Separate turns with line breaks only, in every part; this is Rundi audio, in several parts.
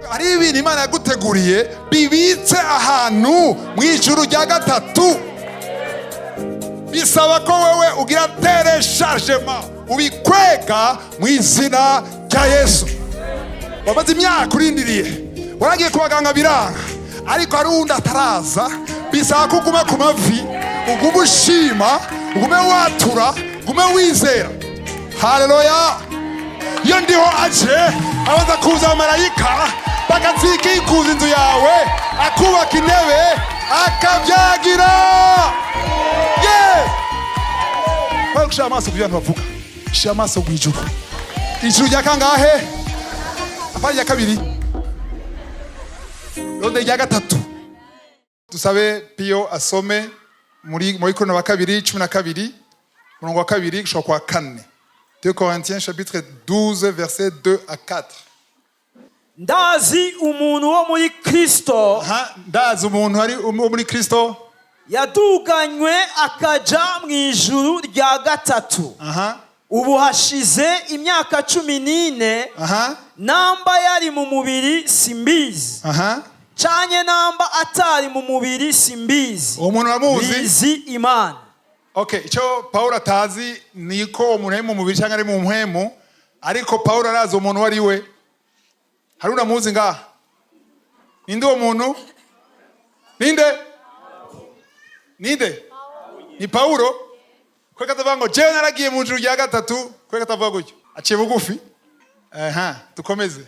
Ari ibintu Imana yaguteguriye bibitse ahantu mu ijuru rya gatatu. Bisaba ko wewe ugira telechargement ubikwega mu izina rya Yesu. Wabaze imyaka urindiriye, waragiye kubaganga biranga, ariko hari undi ataraza. Bisaba ko ugume ku mavi, ugume ushima, ugume watura, ugume wizera. Haleluya. Iyo ndiho aje abaza kuza marayika bakazikikuza inzu yawe, akubaka intebe, akabyagira. Kwa kushira amaso kugira ntibavuga, shira amaso kwijuru. Ijuru rya kangahe? Apari ya kabiri, ronde rya gatatu. Dusabe Pio asome muri Korino wa kabiri 12 murongo wa kabiri gushika kwa 4. 2 Corinthiens chapitre 12 verset 2 à 4.
Ndazi umuntu wo muri Kristo.
Ndazi umuntu ari muri Kristo
yaduganywe akaja mu ijuru rya gatatu. Ubu hashize imyaka 14. Namba yari mu mubiri simbizi. Canye namba atari mu mubiri simbizi.
Umuntu amuzi
bizi Imana.
Okay, ico Paulo atazi niko umuntu ari mu mubiri cyangwa ari mu mpwemu, ariko Paulo arazi umuntu wari we. Hari unamuzi nga? Ninde uwo muntu? Ninde? Ni Paulo. Kweka tavuga ngo je naragiye mu ijuru rya gatatu, kweka tavuga gutyo. Aciye bugufi. Tukomeze.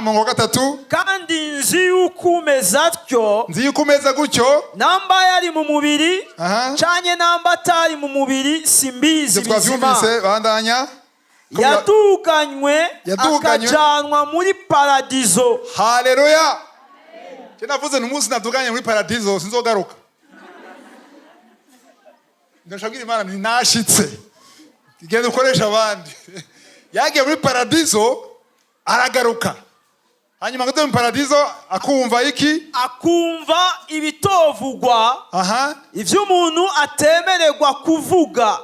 Mu gatatu.
Kandi nzi yukumeza tyo.
Nzi yukumeza gutyo.
Namba yari mu mubiri. Canye namba atari mu mubiri simbizi bizima.
Twavyumvise bandanya.
Yaduganywe akajanwa muri paradizo.
Haleluya. Je navuze n'umunsi naduganye muri paradizo sinzogaruka. Ndashaka Imana ntinashitse. Igende ukoresha abandi. Yagiye muri paradizo aragaruka. Hanyuma ngo mu paradizo akumva iki?
Akumva ibitovugwa. Ivyo umuntu atemererwa kuvuga.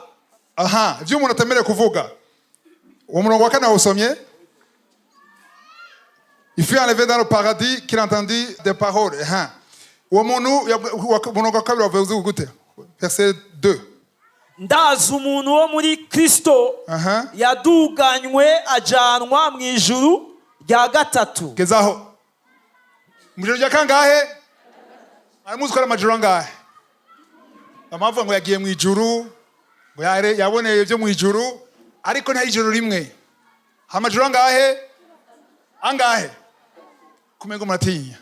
Ivyo umuntu atemererwa kuvuga. Uwo murongo wa 4 usomye? Il fut enlevé dans le paradis qu'il entendit des paroles. Uwo muntu murongo wa 2 wavuze gute? Verset 2.
Ndazi umuntu wo muri Kristo yaduganywe ajanwa mu ijuru rya gatatu.
Gezaho. Mu ijuru rya kangahe? Aramuzi ko ari amajuru angahe? Amavuga ngo yagiye mu ijuru, ngo yaboneye ibyo mu ijuru, ariko nta ijuru rimwe. Amajuru angahe? Kumengo muratinya.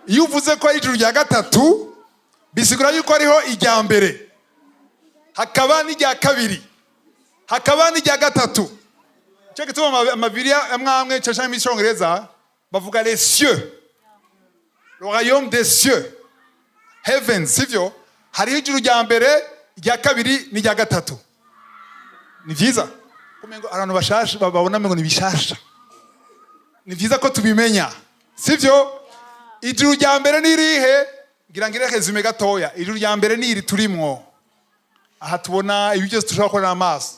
Iyo uvuze ko ari ijuru rya gatatu, bisigura yuko ariho irya mbere, hakaba n'irya kabiri, hakaba n'irya gatatu. Cyo gituma amabibiliya amwe cyashaka mu Cyongereza bavuga les cieux, le royaume des cieux, heaven, sivyo? Hariho ijuru rya mbere, irya kabiri n'irya gatatu. Ni vyiza kumengo abantu bashasha babona ngo ni bishasha. Ni vyiza ko tubimenya, sivyo? Ijuru rya mbere ni rihe? Ngira ngire resume gatoya. Ijuru rya mbere ni iri turimwo. Aha tubona ibi byose dushobora kubona amaso.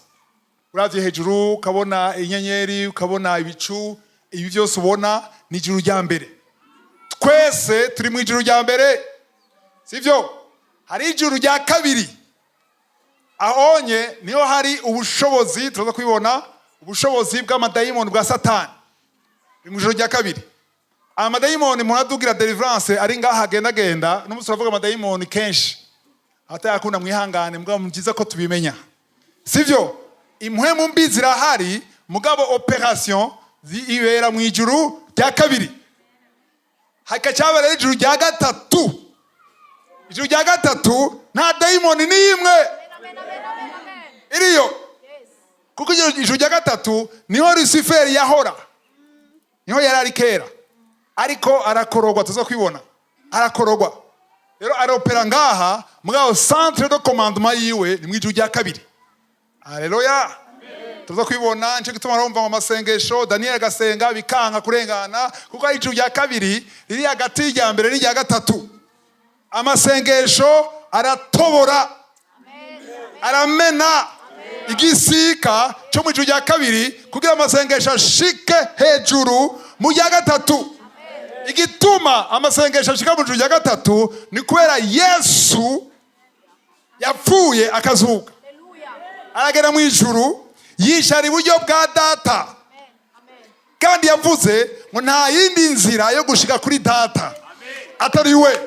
Uravye hejuru ukabona inyenyeri, ukabona ibicu, ibi byose ubona ni ijuru rya mbere. Twese turi mu ijuru rya mbere, sivyo? Hari ijuru rya kabiri. Ahonye niho hari ubushobozi, turaza kubibona, ubushobozi bw'amadayimoni bwa Satani. Mu ijuru rya kabiri. Amadayimoni munadugira deliverance ari ngaha agenda, n'umunsi turavuga amadayimoni kenshi. Atayakunda mwihangane, mugabo mubyiza ko tubimenya. Sivyo? Impwemu mbi zirahari, mugabo operation ibera mu ijuru rya kabiri. Hakacyabera ijuru rya gatatu. Ijuru rya gatatu nta dayimoni n'imwe iriyo. Kuko ijuru rya gatatu niho Lucifer yahora. Niho yarari kera. Ariko arakorogwa, tuza kwibona. Arakorogwa. Rero aropera ngaha, mugabo centre de commandement yiwe ni mu ijuru rya kabiri. Haleluya. Tuza kwibona nce gituma arumva mu masengesho Daniel agasenga bikanka kurengana kuko ari ijuru rya kabiri riri hagati y'irya mbere n'irya gatatu. Amasengesho aratobora. Aramena igisika cyo mu ijuru rya kabiri kugira amasengesho ashike hejuru mu rya gatatu. igituma amasengesho ashika mu ijuru rya gatatu ni kubera Yesu yapfuye akazuka aragera mu ijuru yishara iburyo bwa data kandi yavuze ngo nta yindi nzira yo gushika kuri data atari we.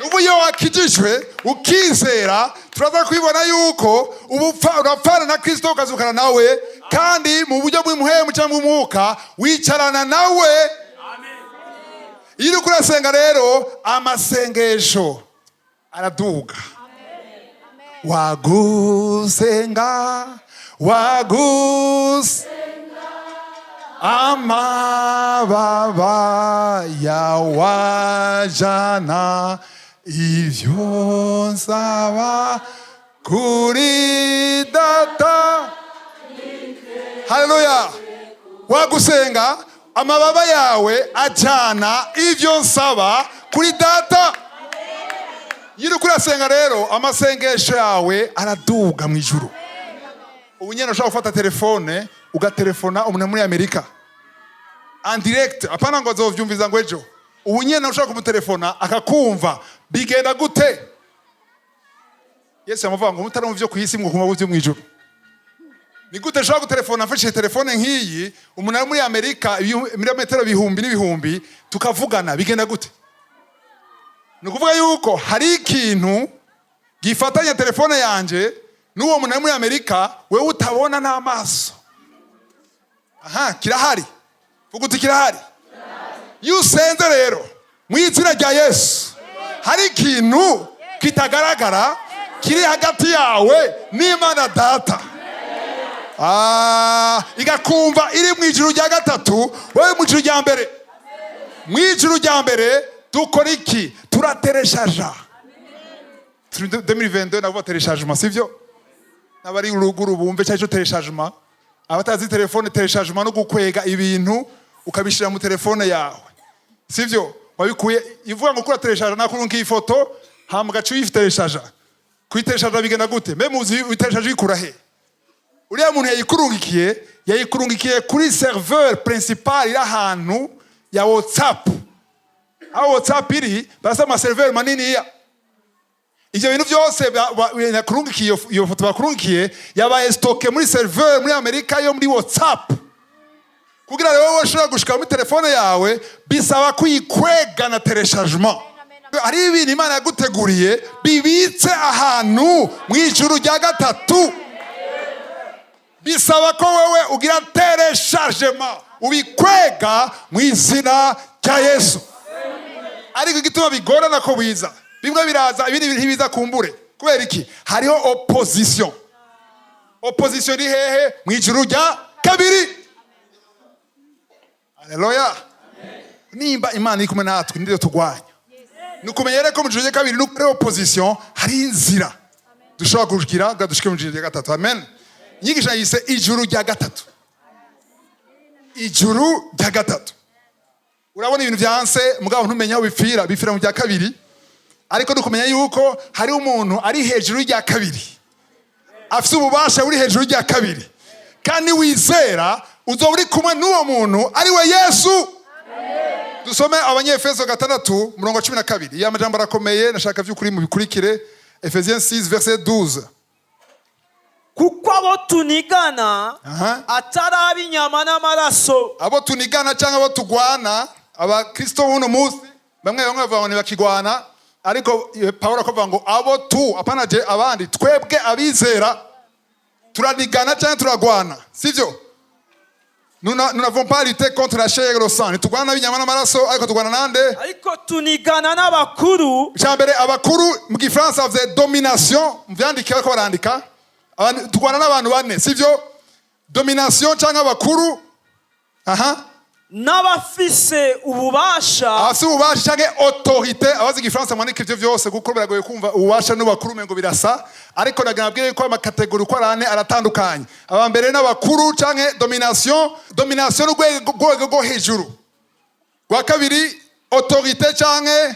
Ubu iyo wakijijwe ukizera turaza kwibona yuko urapfana na Kristo ukazukana nawe kandi mu buryo bw'umuhemu cyangwa umwuka wicarana nawe. Iyo uriko urasenga rero amasengesho araduga. Wagusenga amababa yawajana ivyo nsaba kuri data. Haleluya. Wagusenga amababa yawe ajana ivyo nsaba kuri data. Iyo uriko urasenga rero amasengesho yawe araduga mu ijuru. Ubu nyene ushaka gufata telefone ugaterefona umuntu muri Amerika en direct, apana ngo azovyumviza ngo ejo. Ubu nyene ushaka kumutelefona akakumva bigenda gute? Yesu yamuvuga ngo mutari mu byo kwisi ngo kuma byo mu ijuru. Ni gute ushaka gutelefona mfashe telefone nk'iyi umuntu muri Amerika ibirometero bihumbi n'ibihumbi tukavugana bigenda gute? Ni kuvuga yuko hari ikintu gifatanya telefone yanje n'uwo muntu muri Amerika wewe utabona n'amaso. Aha, kirahari. Vuga uti kirahari. Yusenze rero mu izina rya Yesu hari ikintu kitagaragara kiri hagati yawe n'Imana data. Igakumva iri mu ijuru rya gatatu wewe mu ijuru rya mbere. Mu ijuru rya mbere dukora iki? Turatereshaja. 2022 nabo tereshargement sivyo? Nabari uruguru bumve cyaje tereshargement. Abatazi telefone tereshargement no gukwega ibintu ukabishira mu telefone yawe. Sivyo? Wabikuye ivuga ngo kura teresharge nakurunka ifoto hama gacu yifitereshaja. Kwitereshaja bigenda gute? Mbe muzi witereshaje ikura he? Uriya muntu yayikurungikiye kuri serveur principal ira hantu ya WhatsApp. Aho WhatsApp iri basa ama serveur manini ya. Ivyo bintu byose yakurungikiye iyo foto bakurungikiye yabaye stocké muri serveur muri Amerika yo muri WhatsApp. Kugira rero washobora gushika muri telefone yawe bisaba kuyikwega na telechargement. Ari ibintu Imana yaguteguriye bibitse ahantu mu ijuru rya gatatu. Bisaba ko wewe ugira telechargement ubikwega mu izina rya Yesu. Ariko igituma bigorana ko biza bimwe biraza ibindi ntibiza kumbure kubera iki? Hariho opposition. Opposition iri hehe? Mu ijuru rya kabiri. Haleluya. Nimba Imana iri kumwe natwe ndiyo tugwanya. Nukumenyere ko mu ijuru rya kabiri nuko opposition hari inzira dushobora kugira gadushike mu ijuru rya gatatu. Amen. Inyigisho yise ijuru rya gatatu. Ijuru rya gatatu. Urabona ibintu byanse mugabo ntumenya aho bifira mu rya kabiri. Ariko dukumenya yuko hari umuntu ari hejuru rya kabiri. Afite ububasha uri hejuru rya kabiri. Kandi wizera uzo uri kumwe n'uwo muntu ari we Yesu. Dusome Abanyefeso 6:12. Ya majambo arakomeye nashaka vy'ukuri mu bikurikire. Ephesiens 6:12.
Kuko abo tunigana atari ab'inyama n'amaraso.
Abo tunigana cyangwa abo tugwana abakristo buno munsi bamwe bavuga ngo bakigwana. Ariko Paulo akavuga ngo abo tu apana je abandi twebwe abizera turanigana cyangwa turagwana sivyo? Nous n'avons pas lutté contre la chair et le sang. Tugwana n'inyama n'amaraso ariko tugwana nande? Ariko
tunigana n'abakuru.
Cyambere abakuru mu Gifaransa bavuze domination, mvyandika ko barandika. Tugwana n'abantu bane sivyo? Domination cyangwa abakuru.
N'abafise ububasha.
Abafise ububasha cyangwa autorité. Abazi Gifaransa mwandika ivyo byose kuko biragoye kumva ububasha n'ubakuru mengo birasa. Ariko nagambye ko amakategori ko arane aratandukanye. Abambere n'abakuru cyangwa domination n'urwego rwo hejuru. Wa kabiri autorité cyangwa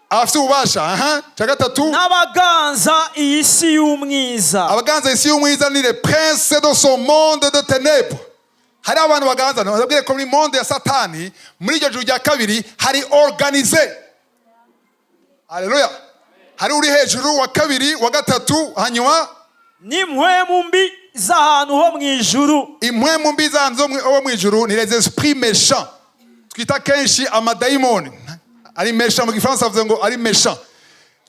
abafise ububasha. Cya gatatu
n'abaganza iy'isi y'umwiza.
Abaganza iy'isi y'umwiza ni les princes de ce monde de ténèbres. hari abantu baganza nababwire ko muri monde ya satani muri iryo juru rya kabiri hari organize. Haleluya. Hari uri hejuru wa kabiri wa gatatu hanyuma
ni mpwemu mbi z'ahantu ho mu ijuru.
Impwemu mbi z'ahantu ho mu ijuru ni les esprits méchants. Twita kenshi amadayimoni. Ari méchant mu gifaransa bavuze ngo ari méchant.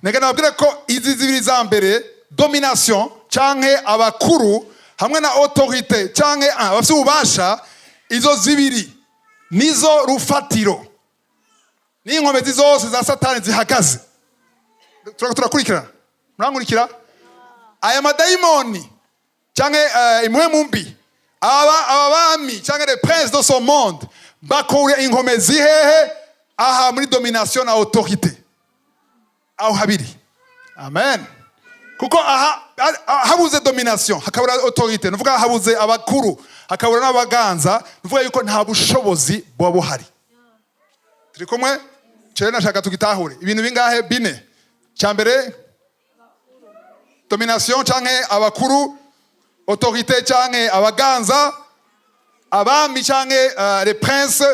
Nega nababwire ko izi zibiri za mbere domination canke abakuru hamwe na autorité canke abafite ububasha, izo zibiri nizo rufatiro n'inkomezi zose za satani zihagaze. Turakurikirana, murankurikira? Aya madayimoni canke impwemu mbi, aba bami canke les princes de ce monde bakura inkomezi hehe? Aha muri domination na autorité aho habiri. Amen. Kuko aha habuze domination hakabura autorité, nuvuga habuze abakuru hakabura n'abaganza, nuvuga yuko nta bushobozi bwa buhari. Turi kumwe? Cyo nashaka tugitahure ibintu bingahe? Bine. Cyambere domination canke abakuru, autorité canke abaganza, abami canke les princes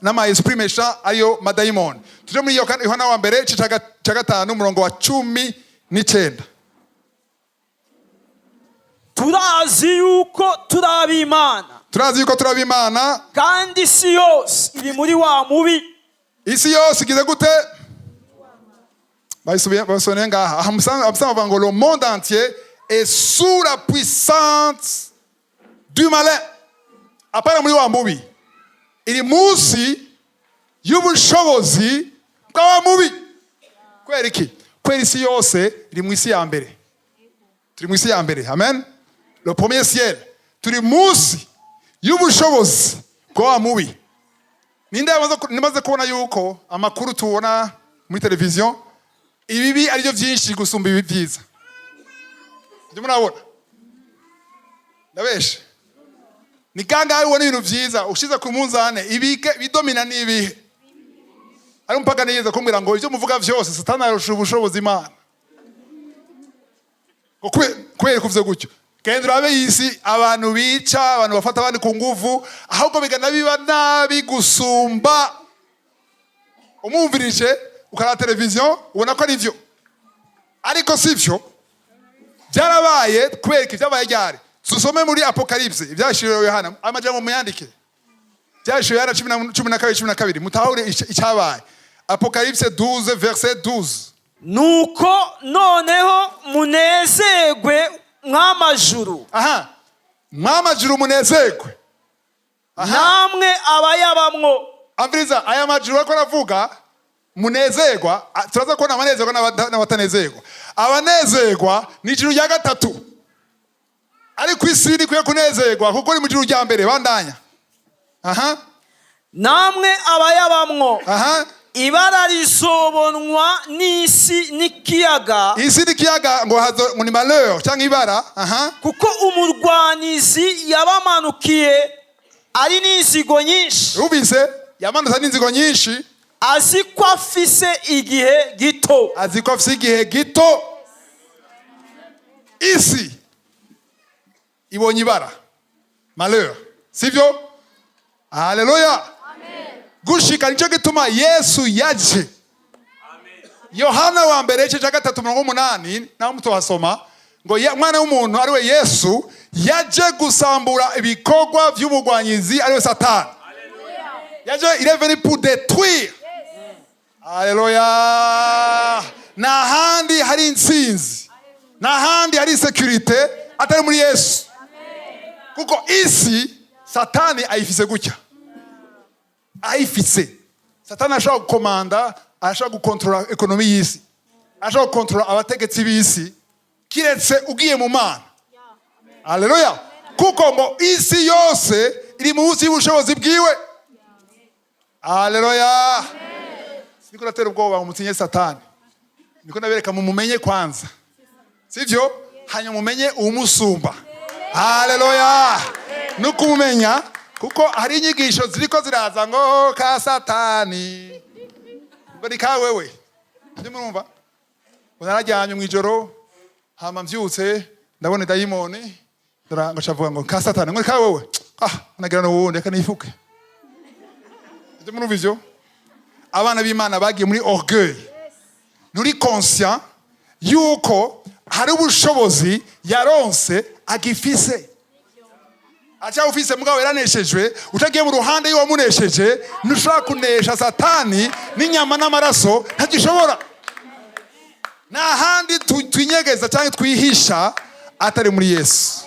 n'ama esprit méchant ayo madayimoni. Tuje muri Yohana wa mbere cya gatanu umurongo wa 19.
Turazi yuko turabimana.
Turazi yuko turabimana.
Kandi isi yose iri muri wa mubi.
Isi yose igize gute? Basone ngaha. Amusanga ngo le monde entier est sous la puissance du malin. Apana muri wa mubi. Iri munsi y'ubushobozi bwa mubi. Kwera iki? Kwera isi yose iri mu isi ya mbere. Turi mu isi ya mbere. Amen. Le premier ciel. Turi munsi y'ubushobozi bwa mubi. Ninde nimaze kubona yuko amakuru tubona muri television ibibi ari byo byinshi gusumba ibi byiza. Ndimo nabona. Ndabeshe. Ni kangahe ubona ibintu byiza ushize ku munzane ibike bidomina nibihe? Ari mpaka niyeza kumbwira ngo ibyo muvuga byose satani arusha ubushobozi Imana. Kwere kuvuze gutyo. Kandi urabe yisi abantu bica, abantu bafata abandi ku nguvu, ahubwo bigana biba nabi gusumba. Umumvirije ukara television ubona ko ari byo. Ariko sivyo. Byarabaye kwere kivyabaye ryari. Susome muri Apocalypse ibyashiriwe Yohana amajambo muyandike. Byashiriwe Yohana 12 mutahure icyabaye. Apocalypse 12 verset 12.
Nuko noneho munezerwe mw'amajuru.
Aha. Mw'amajuru munezerwe.
Namwe abayabamwo.
Amviriza aya majuru ariko navuga munezerwa, turaza kubona amanezerwa n'abatanezerwa. Abanezerwa ni ijuru rya gatatu. Ariko isi ni kwiye kunezerwa kuko iri mu ijuru rya mbere bandanya. Aha.
Namwe abayabamwo.
Aha.
Ibara risobonwa n'isi n'ikiyaga.
Isi n'ikiyaga ngo ni malheur cyangwa ibara. Aha.
Kuko umurwanizi yabamanukiye ari n'inzigo nyinshi.
Ubise yamanutse n'inzigo nyinshi.
Azi ko afise igihe gito.
Azi ko afise igihe gito. Isi ibonye ibara malheur, sivyo? Haleluya. Gushika nicyo gituma Yesu yaje. Yohana wa mbere cya 3:8 naho mutohasoma ngo mwana w'umuntu ari we Yesu yaje gusambura ibikorwa by'umugwanyizi ari we Satani. Yaje il est venu pour détruire. Haleluya. Na handi hari intsinzi. Na handi hari sécurité atari muri Yesu. Kuko isi Satani ayifise gutya. Ayifise. Satani ashaka gukomanda, ashaka gukontrola ekonomi y'isi. Ashaka gukontrola abategetsi b'isi. Kiretse ugiye mu Mana. Haleluya. Kuko ngo isi yose iri munsi y'ubushobozi bwiwe. Haleluya. Niko natera ubwoba umutinye Satani. Niko nabereka mu mumenye kwanza. Sivyo? Hanyuma mumenye umusumba. Haleluya. Nuko umenya kuko hari inyigisho ziriko ziraza ngo ka Satani. Bari ka wewe. Ndi murumva? Unarajyanye mu ijoro hama mvyutse ndabona dayimoni. Ndara ngacavuga ngo ka Satani ngo ka wewe. nagira no reka nifuke ite muri vision abana b'Imana bagiye muri orgueil nuri conscient yuko hari ubushobozi yaronse agifise acha ufise mugabo yaraneshejwe utagiye mu ruhande y'uwo munesheje ntushaka kunesha satani n'inyama n'amaraso ntagishobora n'ahandi twinyegeza cyangwa twihisha atari muri Yesu.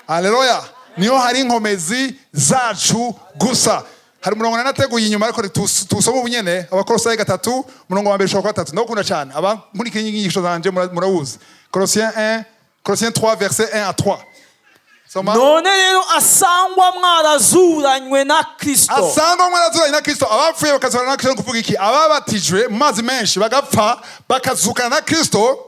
Haleluya. Niyo hari inkomezi zacu gusa. Hari umurongo nateguye inyuma ariko tusoma ubunyene Abakolosayi 3 umurongo wa 2-3 ndakunda cyane aba muri kinyigisho zanje murawuzi. Colossiens 3 verset 1 à 3.
None rero asangwa mwarazuranywe na Kristo.
Asangwa mwarazuranywe na Kristo. Abapfuye bakazurana na Kristo kuvuga iki? Ababatijwe mu mazi menshi bagapfa bakazukana na Kristo.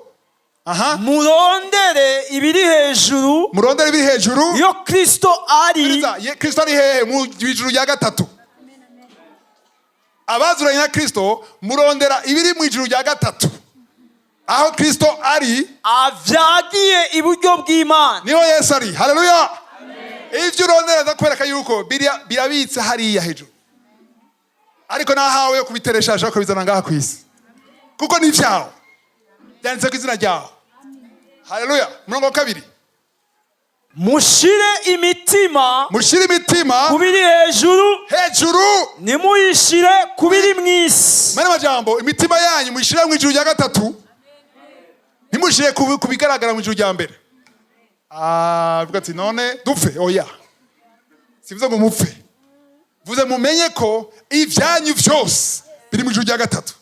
Murondere ibiri hejuru.
Murondere ibiri hejuru.
Yo Kristo ari.
Kristo ari hehe mu ijuru rya gatatu. Abazuranye na Kristo murondera ibiri mu ijuru rya gatatu. Aho Kristo ari
avyagiye iburyo bw'Imana.
Niho Yesu ari. Haleluya. Ivyo urondera ndakwereka yuko birabitse hariya hejuru. Ariko nahawe yo kubiteresha ashaka kubizana ngaha kwisi. Kuko ni vyawe. Byanditse ku izina ryawe. Haleluya. Murongo wa 2.
Mushire imitima
kubiri hejuru
nimuyishire kubiri mwisi.
Mane majambo imitima yanyu muyishire mu ijuru rya gatatu. Nimushire kubigaragara mu ijuru rya mbere. Vuga ati none dupfe oya. Sivuze ngo mupfe. Vuze mumenye ko ivyanyu vyose biri mu ijuru rya gatatu.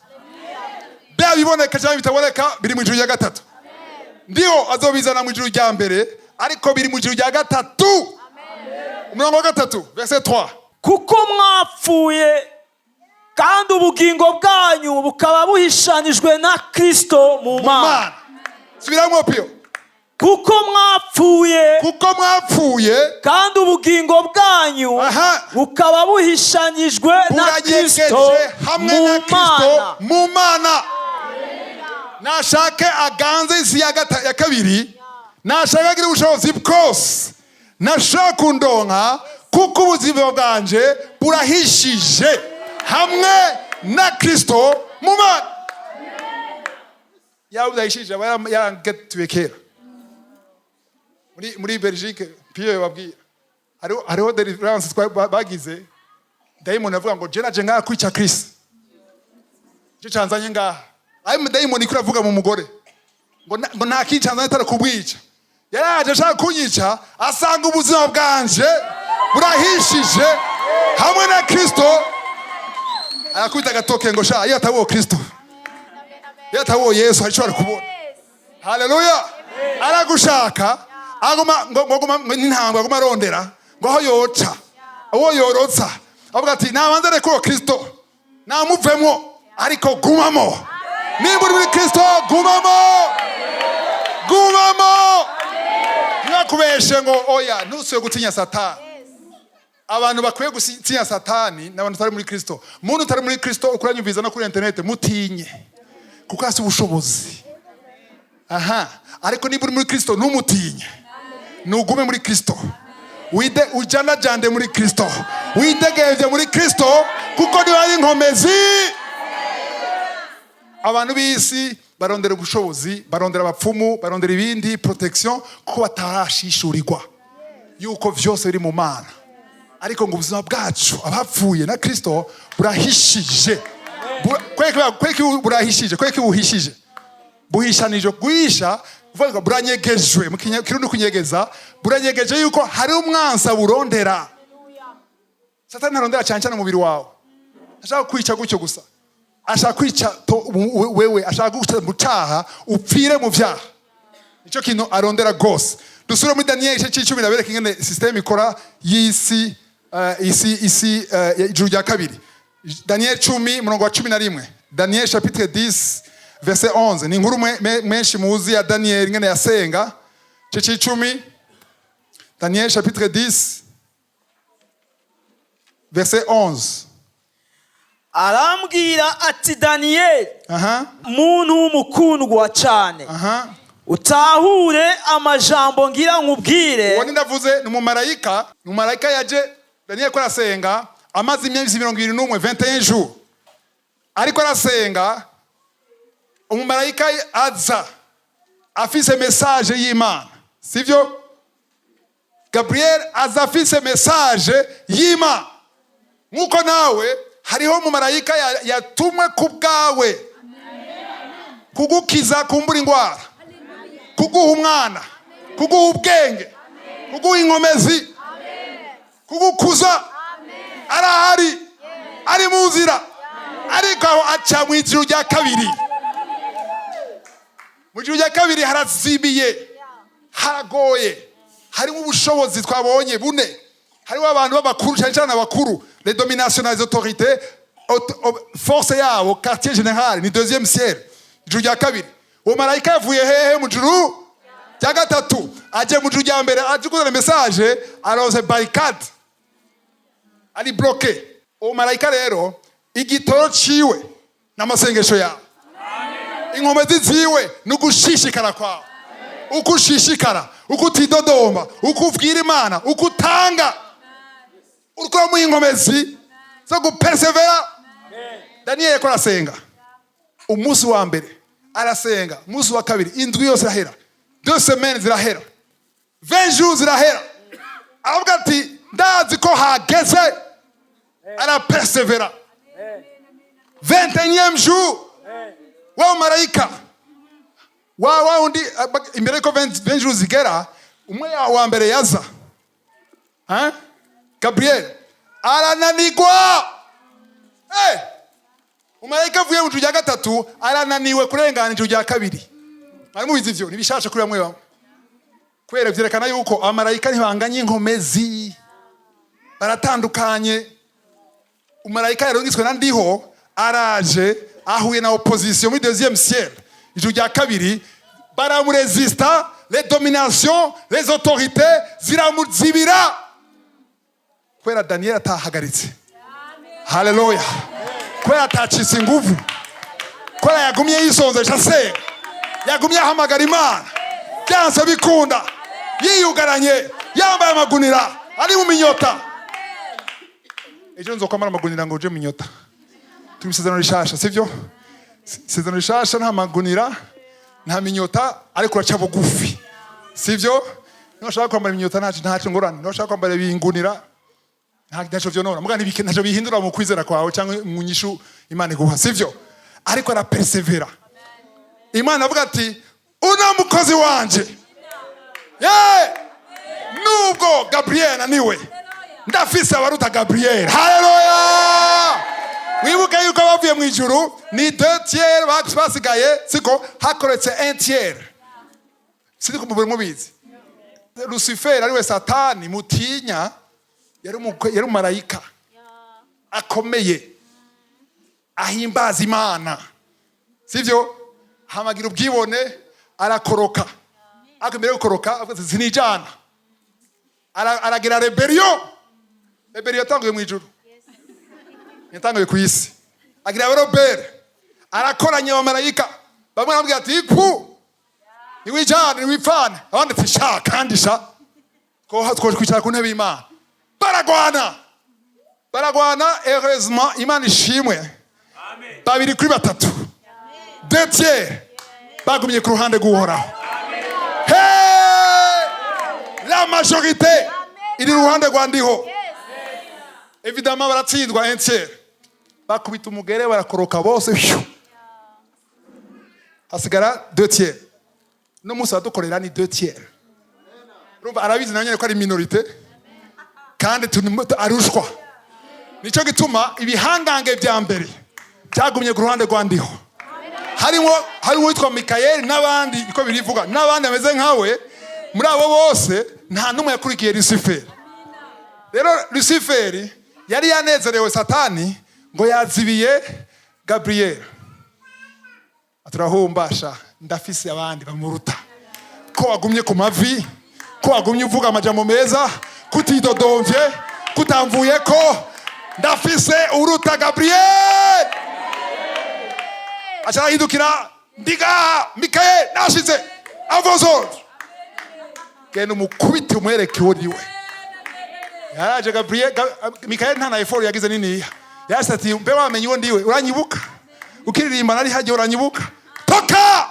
Bya biboneka cyangwa bitaboneka biri mu ijuru rya gatatu. Ndio azobizana mu ijuru rya mbere ariko biri mu ijuru rya gatatu. Umurongo wa 3 verset 3.
Kuko mwapfuye kandi ubugingo bwanyu bukaba buhishanijwe na Kristo mu Mana.
Subiramo pio.
Kuko mwapfuye
kandi
ubugingo bwanyu bukaba buhishanijwe na Kristo
mu Mana. Nashake aganze isi ya kabiri nashaka gira ubushobozi bwose nashaka kundonka kuko ubuzima bwanje burahishije hamwe na Kristo mu Mana. Yawe udahishije yarangetuye kera muri Belgique piyo babwira hariho deliverance bagize daimon avuga ngo je naje ngaha kwica Kristo je canzanye ngaha ayi daimon ikura avuga mu mugore ngo nta kicanzanye atara kubwica yaraje ashaka kunyica asanga ubuzima bwanje burahishije hamwe na Kristo arakwita gatoke ngo sha yatawo Kristo yatawo Yesu ashobora kubona. Haleluya. Aragushaka aguma n'intango aguma arondera ngo aho yoca aho yorotsa avuga ati nabanze reko Kristo namuvemo ariko gumamo nimba uri muri Kristo gumamo ntibakubeshe ngo oya ntusuye gutinya satani. Abantu bakwiye gutinya satani n'abantu utari muri Kristo. Muntu utari muri Kristo ukuranyumviza no kuri internet mutinye kuko asi ubushobozi. Ariko niba uri muri Kristo ntumutinye nugume muri Kristo ujana muri Kristo widegevye muri Kristo kuko niba ari inkomezi. Abantu b'isi barondera ubushobozi barondera abapfumu barondera ibindi protection kuko batarashishurirwa yuko vyose biri mu Mana. Ariko ngo ubuzima bwacu abapfuye na Kristo burahishije. Kweki burahishije kweki buhishije buhishanije guhisha uvuga buranyegejwe mu kirundi kunyegeza buranyegeje yuko hari umwansa burondera. Satani arondera cyane mu mubiri wawe ashaka kwica gucyo gusa ashaka kwica wewe ashaka guca mu cyaha upfire mu byaha nicyo kintu arondera gose. Dusura muri Daniel 10 nabereka ingene system ikora y'isi ijuru rya kabiri. Daniel 10 murongo wa 11. Daniel chapitre 10 verset 11 ni inkuru menshi muzi ya Daniel ingene yasenga. 10 Daniel chapitre 10 verset 11.
Arambwira ati Daniel muntu w'umukundwa cyane utahure amajambo ngira nkubwire.
Uwo ndavuze ni umumarayika yaje Daniel ko arasenga amazi imyezi 21 21 jours ariko arasenga. Umumarayika aza afise message y'Imana, sivyo? Gabriel aza afise message y'Imana. Nkuko nawe hariho umumarayika yatumwe kubwawe kugukiza kumbura ingwara, kuguha umwana, kuguha ubwenge, kuguha inkomezi, kugukuza. Arahari, ari mu nzira, ariko aho aca mu ijuru rya kabiri. Mu ijuru rya kabiri harazibiye, haragoye, harimo ubushobozi twabonye bune. Harimo abantu b'abakuru, cyane cyane abakuru, les dominations des autorités, force yabo, quartier général, ni deuxième ciel. Ijuru rya kabiri. Uwo marayika yavuye hehe mu ijuru rya gatatu, aje mu ijuru rya mbere, aje kuzana message, aronse barricade, ari bloqué. Uwo marayika rero igitoro ciwe n'amasengesho yawe, inkomezi ziwe n'ugushishikara kwawe, ukushishikara, ukutidodomba, ukubwira Imana, ukutanga, uriko mu inkomezi zo gupersevera. Daniel yako arasenga umunsi wa mbere, arasenga umunsi wa kabiri, indwi yose irahera, 2 semaines zirahera, 20 jours zirahera. Aravuga ati ndazi ko hageze, arapersevera. 21e jour wa marayika wa undi imbere ko 20 jours zigera, umwe wa mbere yaza, Gabriel arananigwa. Umarayika avuye mu ijuru rya gatatu arananiwe kurengana ijuru rya kabiri. Ari mubizi ivyo nibishasha kuri bamwe bamwe, kwera vyerekana yuko amarayika ntibanganye inkomezi, baratandukanye. Umarayika rero ngiswe na ndiho araje ahuye na opposition muri deuxième ciel, ijuru rya kabiri, baramuresista, les dominations, les autorités ziramuzibira, kwera Daniel atahagaritse. Haleluya. Kwera atacitse inguvu, kwera yagumye yisonzesha asenga, yagumye ahamagara Imana, byanse bikunda, yiyugaranye, yambaye amagunira, ari mu minyota. Ejo nzokwambara amagunira ngo uje minyota. Turi isezerano rishasha, sivyo? Isezerano rishasha nta magunira, nta minyota, ariko uraca bugufi, sivyo? Ntushaka kwambara iminyota ntacu ngorane, ntushaka kwambara ibingunira ntaco vyonona, muga ntaco bihindura mu kwizera kwawe cyangwa mu nyishu Imana iguha, sivyo? Ariko ara persevera. Imana avuga ati una mukozi wanje, nubwo Gabriel niwe ndafise abaruta Gabriel. Haleluya. Wibuke yuko bavuye mu ijuru ni 2 tiers basigaye, siko hakoretse 1 tiers. Siko mubizi. Lucifer ariwe Satani mutinya, yari umumarayika akomeye ahimbaza Imana, sivyo? Hamagira ubwibone, arakoroka. Akemere gukoroka zinijana, aragira rebellion. Rebellion yatanguye mu ijuru, yatanguye ku isi. Agira rebel, arakoranya abamarayika, bamwe bamubwira ati iku niwijana niwipfana, abandi ati sha kandi sha ko kwicara ku ntebe y'Imana. Baragwana, heureusement Imana ishimwe, babiri kuri batatu, 2 tiers bagumye ku ruhande rw'Uhoraho. La majorité iri ruhande rwa ndiho. Évidemment baratsindwa 1 tiers, bakubita umugere barakoroka bose, hasigara 2 tiers. No musa adukorera ni 2 tiers. Rumva arabizi nanyene ko ari minorité kandi arushwa. Nico gituma ibihangange vya mbere byagumye ku ruhande rwa ndiho. Harimo witwa Mikael n'abandi, iko birivuga n'abandi ameze nkawe. Muri abo bose nta numwe yakurikiye Lucifer. Rero Lucifer yari yanezerewe Satani ngo yazibiye Gabriel. Aturahumbasha, ndafise abandi bamuruta. Ko wagumye ku mavi, ko wagumye uvuga amajambo meza, kutidodomvye, kutamvuye ko, ndafise uruta Gabriel. Acha hindukira ndiga Mikael nashize. avozora genda umukubite umwereke uwo niwe. Yaraje Gabriel, Mikael nta na effort yagize nini yase ati mbe wamenye uwo ndiwe uranyibuka ukiririmba nari haje uranyibuka toka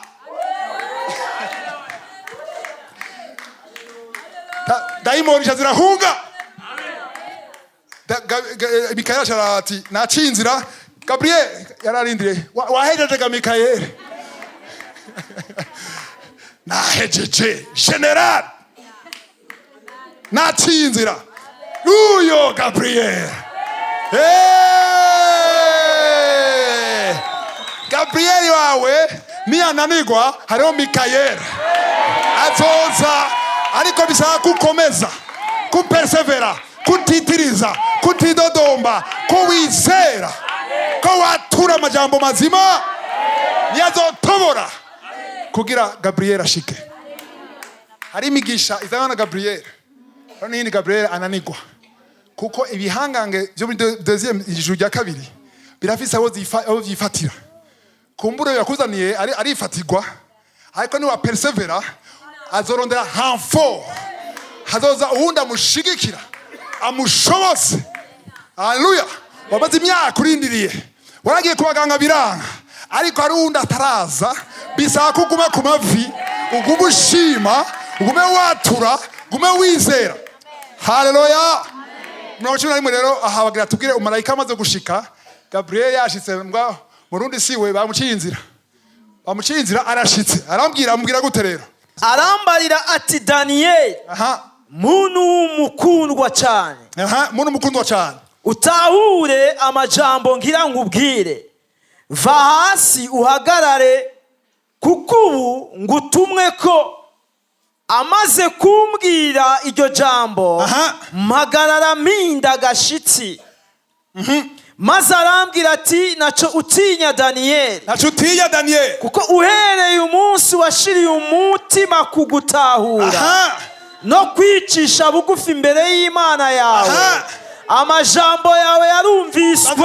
daimoni zirahunga. Mikael arati nacinzira Gabriel yararindire wahejeje ga Mikael nahejeje general nacinzira uyo Gabriel. Gabriel wawe niyananirwa hariho Mikael azoza, ariko bisaba kukomeza kupersevera kutitiriza kutidodomba kuwizera ko watura amajambo mazima niyazotobora kugira Gabriel ashike. Hari imigisha izana na Gabriel, nini Gabriel ananigwa kuko ibihangange byo muri deuxième ijuru rya kabiri birafise abo vyifatira. Kumbure yakuzaniye arifatirwa, ariko ni wa persevera azorondera hanfo, hazoza uwundi amushigikira amushobose. Haleluya. Wabaze imyaka urindiriye, waragiye kubaganga biranga, ariko hari uwundi ataraza, bisaba kuguma ku mavi ugume ushima ugume watura ugume wizera. Haleluya. Mwacho nari rero ahabagira tubwire umarayika amaze gushika. Gabriel yashitse mbwa murundi siwe bamucinzira arashitse amubwira gute rero?
Arambarira ati Daniel, muntu mukundwa cyane,
muntu mukundwa cyane,
utahure amajambo ngira nkubwire, va hasi uhagarare kuko ubu ngutumwe ko. Amaze kumbwira iryo jambo mpagarara mpinda gashitsi. Maze arambwira ati naco utinya Daniel, kuko uhereye umunsi washiriye umutima kugutahura no kwicisha bugufi imbere y'Imana yawe. Amajambo yawe yarumviswe.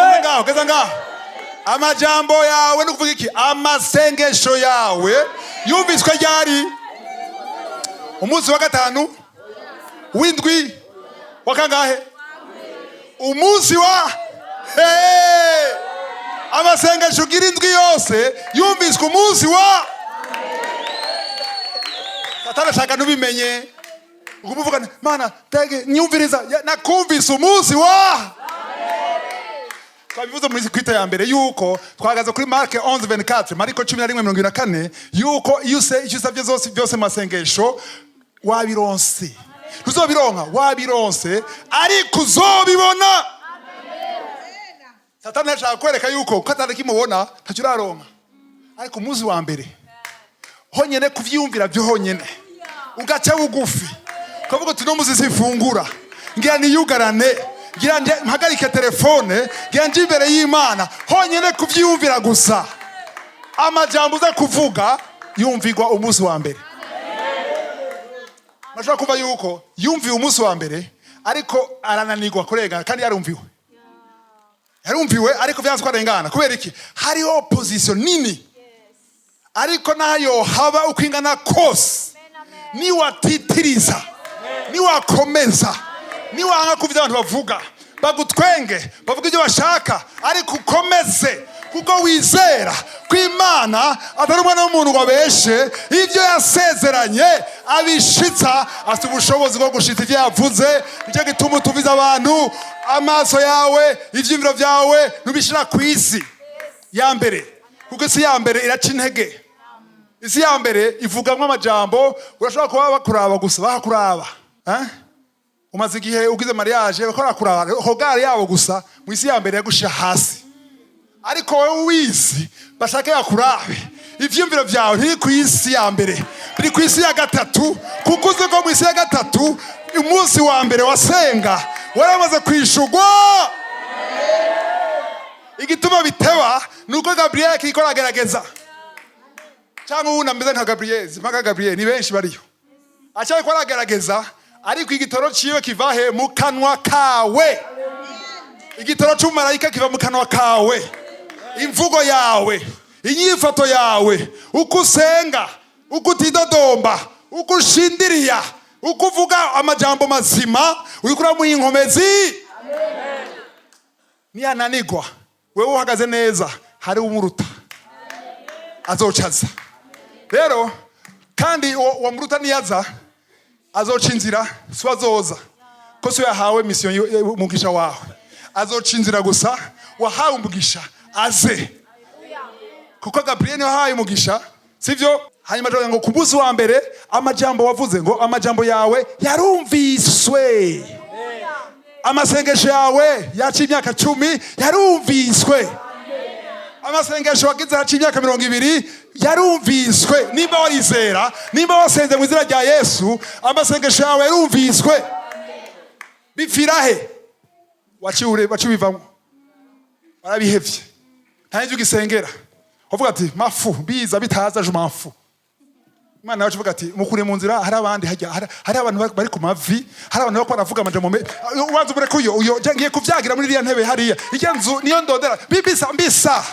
Amajambo yawe nukuvuga iki? Amasengesho yawe yumviswe ryari? Umunsi wa gatanu w'indwi wa kangahe? Umunsi wa amasengesho gira indwi yose yumviswe umunsi wa. Atarashaka nubimenye ukuvuga mana tege nyumviriza nakumvise umunsi wa. Twabivuze muri kwita ya mbere yuko twagaze kuri Mark 11:24, Mariko 11:24 yuko iyo usabye byose masengesho wabironse. Tuzobironka wabironse, ariko uzobibona. Satani ashaka kwereka yuko katari kimubona ntacuraronka, ariko umunsi wa mbere honyene kuvyumvira byo honyene ugaca bugufi ukavuga uti no muzi sifungura ngira niyugarane ngira mpagarike telefone ngira nje imbere y'Imana honyene kuvyumvira gusa. Amajambo uza kuvuga yumvigwa umunsi wa mbere. Mashaka kuva yuko yumviwe umunsi wa mbere, ariko arananirwa kurengana kandi yarumviwe ariko vyanzwe arengana. Kubera iki? Hari opposition nini, ariko nayo haba ukwingana kose ni watitiriza ni wakomeza ni wanga kuvya abantu bavuga bagutwenge bavuga ibyo bashaka, ariko ukomeze kuko wizera kw'Imana atari umwana w'umuntu wabeshe. Ibyo yasezeranye abishitsa, afite ubushobozi bwo gushitsa ibyo yavuze. Nicyo gituma tuviza abantu amaso yawe ivyimviro vyawe nubishira ku isi ya mbere, kuko isi ya mbere iraca intege. Isi ya mbere ivugamwe amajambo urashobora kuba bakuraba gusa bakuraba. Umaze igihe ugize mariage bakora kuraba hogari yabo gusa, mu isi ya mbere yagushira hasi. Ariko wowe wizi bashaka yakurabe ivyumviro vyawe ntiri ku isi ya mbere, biri ku isi ya gatatu. Kuko uzi ko mu isi ya gatatu umunsi wa mbere wasenga waramaze kwishugwa. Igituma biteba nuko Gabriel kikora agerageza, cyangwa uwundi ameze nka Gabriel. Mpaka Gabriel ni benshi bariyo acyari ko agerageza, ariko igitoro ciwe kiva he? Mu kanwa kawe. Igitoro cy'umarayika kiva mu kanwa kawe. Imvugo yawe, inyifato yawe, uko usenga uko utidodomba, uko ushindiriya, uko uvuga amajambo mazima, uriko uramuha inkomezi. Niyananigwa wewe uhagaze neza, hari umuruta azocaza. Rero kandi uwo muruta niyaza azoca inzira, si azoza ko so yahawe mission y'umugisha wawe. Azoca inzira gusa, wahawe umugisha aze, kuko Gabriel niwe wahawe umugisha, sivyo? Hanyuma ngo ku munsi wa mbere amajambo wavuze ngo amajambo yawe yarumviswe, amasengesho yawe yaciye imyaka 10 yarumviswe, amasengesho wagize haciye imyaka 20 yarumviswe. Nimba warizera, nimba wasenze mu izina rya Yesu, amasengesho yawe yarumviswe. Bipfirahe wacibivamo, warabihevye, ntanzi ugisengera, uvuga ati mafu biza bitaza je mafu. Imana yacu uvuga ati mukure mu nzira, hari abandi hari abantu bari ku mavi, hari abantu bako baravuga amajambo ubanza umure kuyo uyo ngiye kuvyagira muri iriya ntebe hariya, ijya nzu niyo ndondera mbisa.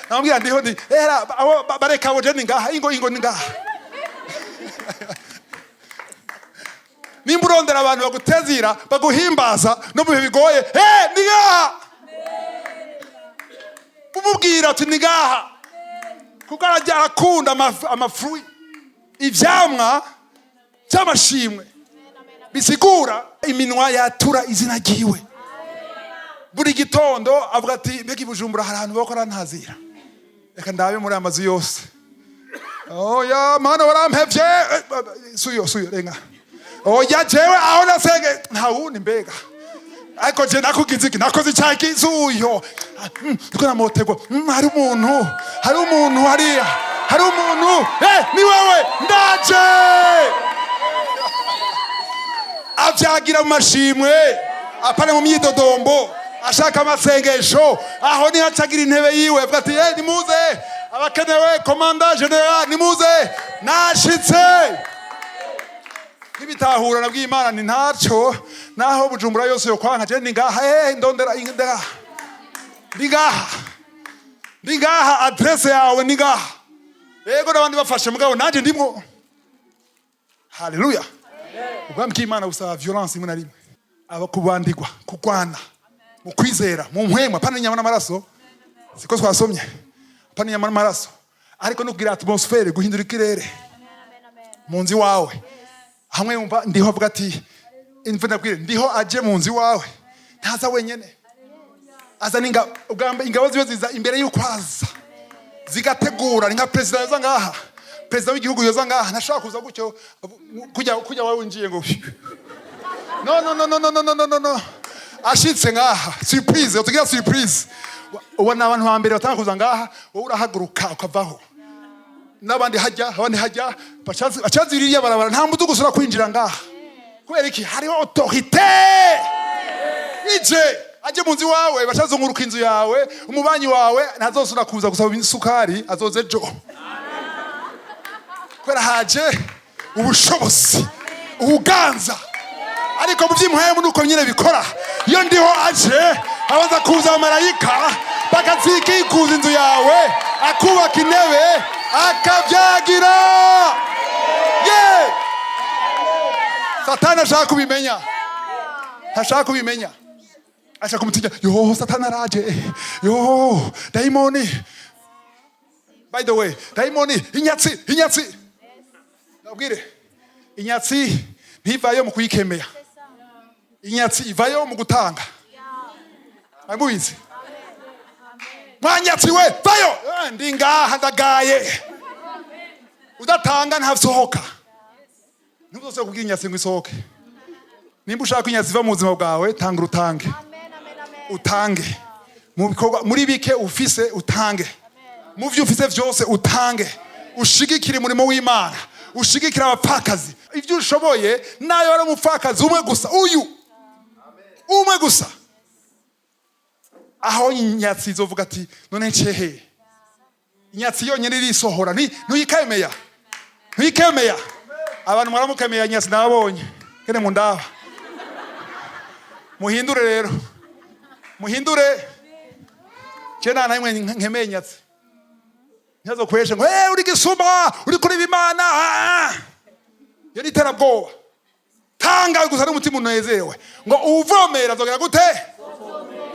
Nabwira ndiho ndi abo bareka abo je ningaha ingo ni ngaha. Nimba urondera abantu bagutezira baguhimbaza no mu bihe bigoye, ni ngaha. Umubwira ati ni ngaha, kuko arakunda amafrui, ivyamwa cy'amashimwe bisigura iminwa yatura izina ryiwe. Buri gitondo avuga ati mbega Bujumbura hari ahantu bakora ntazira, reka ndabe muri amazu yose. Oya mana warampevye, suyo renga. Oya jewe aho nasenge nta wundi mbega, ariko je nakugize iki, nakoze cyaki suyo. Ndiko namotegwa, hari umuntu hariya, hari umuntu, ni wewe ndaje. Avyagira mu mashimwe, apana mu myidodombo, ashaka amasengesho. Aho ni hacagira intebe yiwe, avuga ati nimuze abakenewe, komanda general nimuze, nashitse. Nibitahura nabwiye Imana ni ntaco, naho Bujumbura yose yo kwanka je ni ngaha, ndondera ingaha, ni ngaha adresse yawe ni ngaha. Yego n'abandi bafashe mugabo nanje ndimwo. Haleluya. Ubwami bw'Imana busaba violence imwe na rimwe, abakubandigwa kugwana mu kwizera, mu mpwema, pana inyama n'amaraso, siko twasomye, pana inyama n'amaraso, ariko no kugira atmosphere, guhindura ikirere mu nzi wawe. Hamwe umva ndiho avuga ati imvuna kwire, ndiho aje mu nzi wawe, ntaza wenyene, aza ingabo ziwe ziza imbere y'ukwaza zigategura. Ni nka president yoza ngaha, president w'igihugu yoza ngaha, ntashaka kuza gutyo kujya wawe winjiye ngo no ashitse ngaha, surprise, utugira surprise. Ubona abantu bambere batanga kuza ngaha, wowe urahaguruka ukavaho, n'abandi hajya bacaziriye barabara, nta mudugu usura kwinjira ngaha. Kubera iki? Hariho autorité. Ije aje munzi wawe, bacazunguruka inzu yawe, umubanyi wawe ntazosura kuza gusaba isukari, azoze jo. Kubera haje ubushobozi, ubuganza. Ariko mu by'impuhemu nuko nyine bikora. Iyo ndiho aje abaza kuza amarayika bakazikikuza inzu yawe, akubaka intebe, akabyagira. Satani ashaka kubimenya, ashaka kubimenya, ashaka kumutinya. Yo Satani araje, yo daimoni. By the way, daimoni inyatsi nabwire, inyatsi ntivayo mu kuyikemea, inyatsi ivayo mu gutanga. Amubizi mwanyatsi we vayo, ndi ngaha ndagaye, udatanga ntasohoka. Ntuzose kubwira inyatsi ngo isohoke. Nimba ushaka inyatsi iva mu buzima bwawe, tanga urutange. Utange mu bikorwa, muri bike ufise utange, mu byo ufise byose utange. Ushigikire umurimo w'Imana, ushigikira abapfakazi ibyo ushoboye. Nayo ari umupfakazi umwe gusa, uyu umwe gusa, aho inyatsi izovuga ati none ncehe. Inyatsi yonyene irisohora, ntuyikemeya. Abantu mwaramukemeye inyatsi nabonye kene mu ndaba. Muhindure rero, muhindure. Je nta namwe nkemeye inyatsi, ntazo kwesha ngo uri gisuma uri kuri bimana yo ni terabwoba tanga gusa n'umutima unezerewe ngo uvomera zogera gute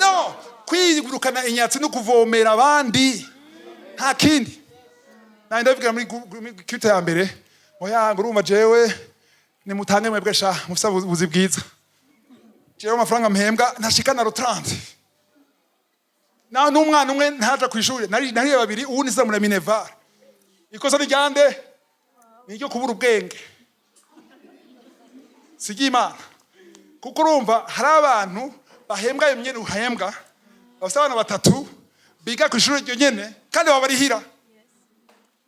no kwigurukana inyatsi no kuvomera abandi nta kindi ndavuga muri kwita ya mbere oya ngo urumva jewe ni mutange mwebwe sha mufisa buzi bwiza jewe amafaranga mpembwa ntashikana rotrante na n'umwana umwe ntaja kwishuri nari babiri uwundi se muri Minerval ikosa ryande niryo kubura ubwenge sigimana kuko urumva hari abantu bahembwa imyene uhembwa bafite abana batatu biga ku ishuri ryo nyene kandi babarihira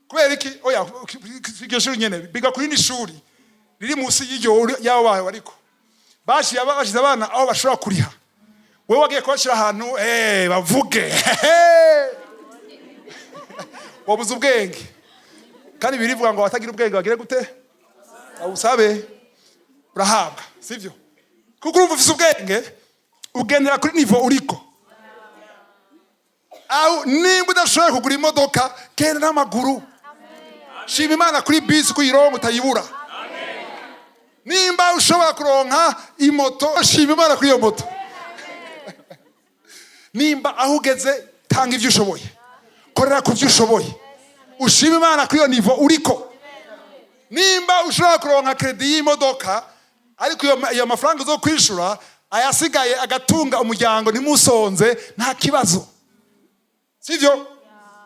kubera iki oya iryo shuri nyene biga ku rindi shuri riri munsi y'iryo yabo bawe ariko bashize abana aho bashobora kuriha wewe wagiye kubashira ahantu bavuge wabuze ubwenge kandi birivuga ngo batagira ubwenge bagire gute awusabe urahabwa sivyo kuko urumva ufise ubwenge ugendera kuri nivo uriko au nimba udashoboye kugura imodoka genda n'amaguru shima Imana kuri bisi kuyironka utayibura nimba ushobora kuronka imoto shima Imana kuri iyo moto nimba aho ugeze tanga ivyo ushoboye korera ku vyo ushoboye ushima Imana kuri iyo nivo uriko nimba ushobora kuronka credit y'imodoka ariko iyo mafaranga zo kwishura ayasigaye agatunga umuryango ntimusonze nta kibazo sivyo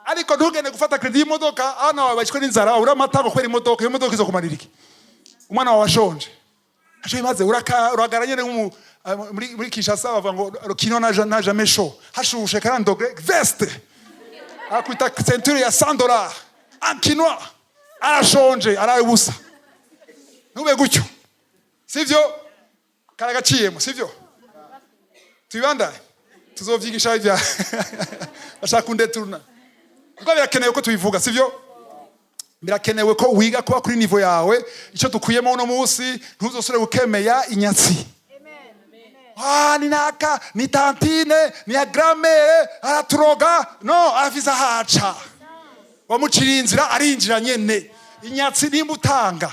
ariko ntugende gufata credit y'imodoka abana bawe bashikwe n'inzara uri amatanga kwera imodoka iyo modoka izokumarira iki umwana wawe ashonje aje imaze uragara nyene muri Kinshasa bavuga ngo rukino na jamais chaud hashushe 40 degrés veste akwita ceinture ya $100 ankinoa arashonje arabusa ntube gutyo sivyo karagaciyemo sivyo tubanda tuzovyigisha ivya bashaka kundeturna ngo birakenewe ko tubivuga sivyo birakenewe ko wiga kuba kuri nivo yawe ico dukuyemo uno munsi ntuzosore gukemeya inyatsi ni naka ni tantine ni agramere araturoga no afisa haca wamucira inzira arinjira nyene inyatsi nimutanga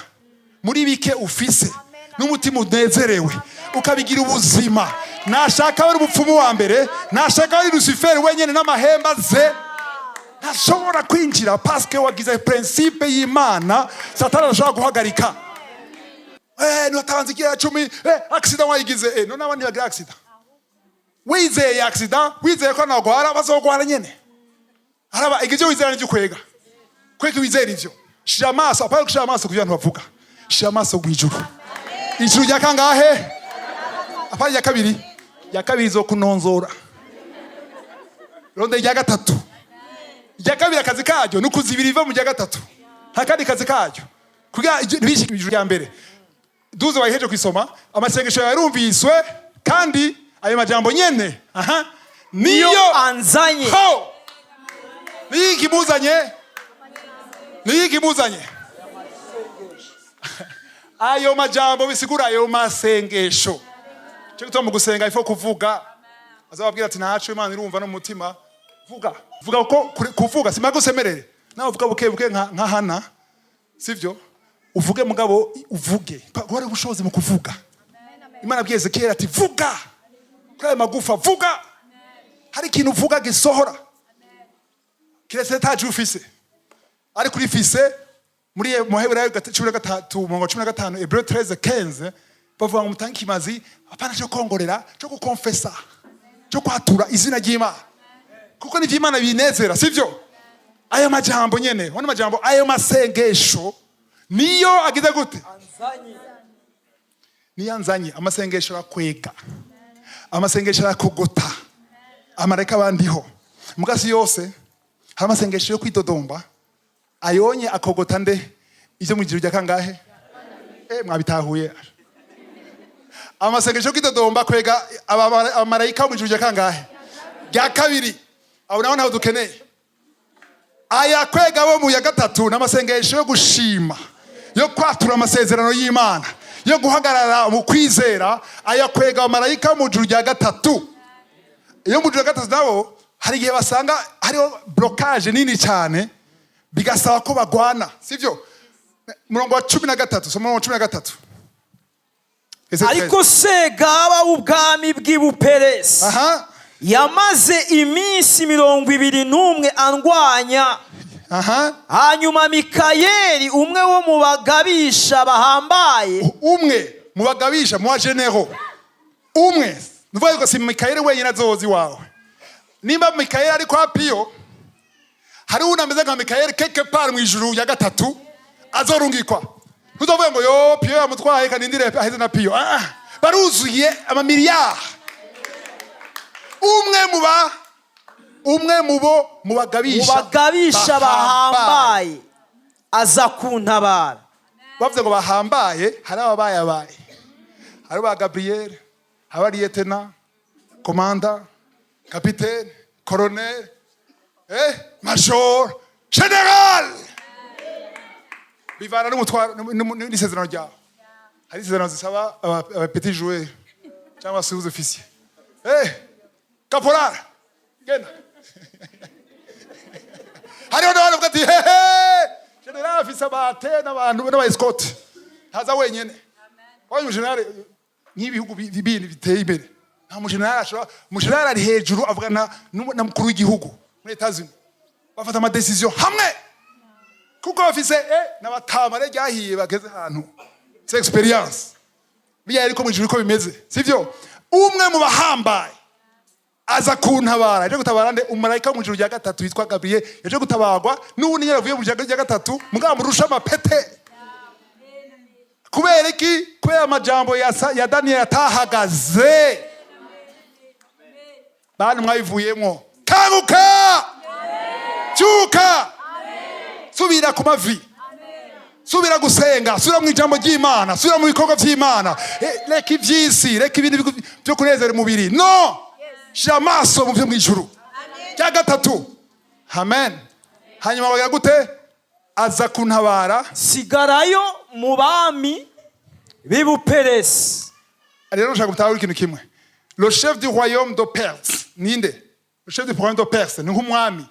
muri bike ufise n'umutima unezerewe ukabigira ubuzima nashaka wari umupfumu wa mbere nashaka wari Lucifer wenyene n'amahemba ze ntashobora kwinjira paske wagize principe y'Imana satani arashobora guhagarika ntatanze igira 10 accident wayigize none abandi bagira accident wizeye accident wizeye ko nagwara bazogwara nyene araba igije wizera n'icyo kwega kweka wizera ivyo shira amaso apara kushira amaso kuvyo bavuga shira amaso gwijuru ijuru rya kangahe apara ya kabiri zo kunonzora ronde ya gatatu ya kabiri akazi kajyo nukuzibira iva mu ya gatatu hakandi kazi kajyo kugira bishika ijuru rya mbere duze waheje kwisoma amasengesho yarumviswe kandi ayo majambo nyene niyo
anzanye
nikimuzanye ayo majambo bisigura ayo masengesho cyo gutuma mu gusenga ifo kuvuga azababwira ati ntacu Imana irumva no mutima vuga ko kuvuga simagusemerere nawe uvuga buke nka Hana sivyo uvuge mugabo uvuge gore ubushobozi mu kuvuga Imana byeze kera ati vuga kuri magufa vuga hari ikintu uvuga gisohora kiretse taje ufise ari kuri fise muri Muheburayo 13:15 Hebreu 13:15 bavuga ngo mutanki mazi apana cyo kongorera cyo gukonfesa cyo kwatura izina ry'Imana kuko ni vy'Imana binezera sivyo ayo majambo nyene wana majambo ayo masengesho niyo agize gute niyanzanye amasengesho arakwega amasengesho arakogota amareka abandiho mugasi yose hari amasengesho yo kwidodomba ayonye akogota nde ivyo mu ijuru rya kangahe mwabitahuye amasengesho yo kwidodomba kwega abamarayika mu ijuru rya kangahe rya kabiri abo naho ntaho dukeneye aya kwega bo mu ya gatatu n'amasengesho yo gushima yo kwatura amasezerano y'Imana yo guhagarara mu kwizera aya kwega abamarayika mu ijuru rya gatatu iyo mu ijuru rya gatatu nabo hari igihe basanga hariho blockage nini cyane bigasaba ko bagwana sivyo murongo wa 13 somo wa 13
ariko Segaba w'ubwami bw'Ibuperesi yamaze iminsi 21 andwanya hanyuma Mikayeli umwe wo mu bagabisha bahambaye
umwe mu bagabisha mu general umwe nuvuga ko si Mikayeli wenyine azozi wawe nimba Mikayeli ari kwa Piyo hari unameze nka Mikayeli quelque part mu ijuru ya gatatu azorungikwa uzovuga ngo yo Piyo yamutwaye kanindire aheze na Piyo baruzuye amamiliyari umwe mu bagabisha
bahambaye aza kuntabara
bavuze ngo bahambaye hari ababaye hari ba Gabriel hari lieutenant commander capitaine colonel major general bivana n'umutwaro n'isezerano ryawe hari isezerano zisaba aba petit joueur cyangwa sous-officier caporal genda hariho n'abantu bati general afise abate n'abantu n'aba escort haza wenyene wanyuma general nk'ibihugu bibindi biteye imbere nta mugeneral ashobora umugeneral ari hejuru avugana na mukuru w'igihugu muri Etats-Unis bafata ama decision hamwe kuko bafise n'abatamare ryahiye bageze ahantu c'est experience biya ariko mu ijuru ko bimeze sivyo umwe mu bahambaye aza kuntabara yaje gutabara nde umarayika mu ijuru rya gatatu witwa Gabriel yaje gutabarwa n'ubundi nyara vuye mu ijuru rya gatatu mugabo murusha amapete kubera iki kubera amajambo ya Daniel atahagaze bana mwayivuyemo kanguka cyuka subira ku mavi subira gusenga subira mu ijambo ry'Imana subira mu bikorwa by'Imana reka ibyisi reka ibintu byo kunezera umubiri no shira amaso mu byo mu ijuru rya gatatu amen hanyuma bagira gute aza kuntabara
sigarayo mu bami b'Ibuperesi
rero nshaka gutahura ikintu kimwe le chef du royaume de Perse ninde le chef du royaume de Perse ni nk'umwami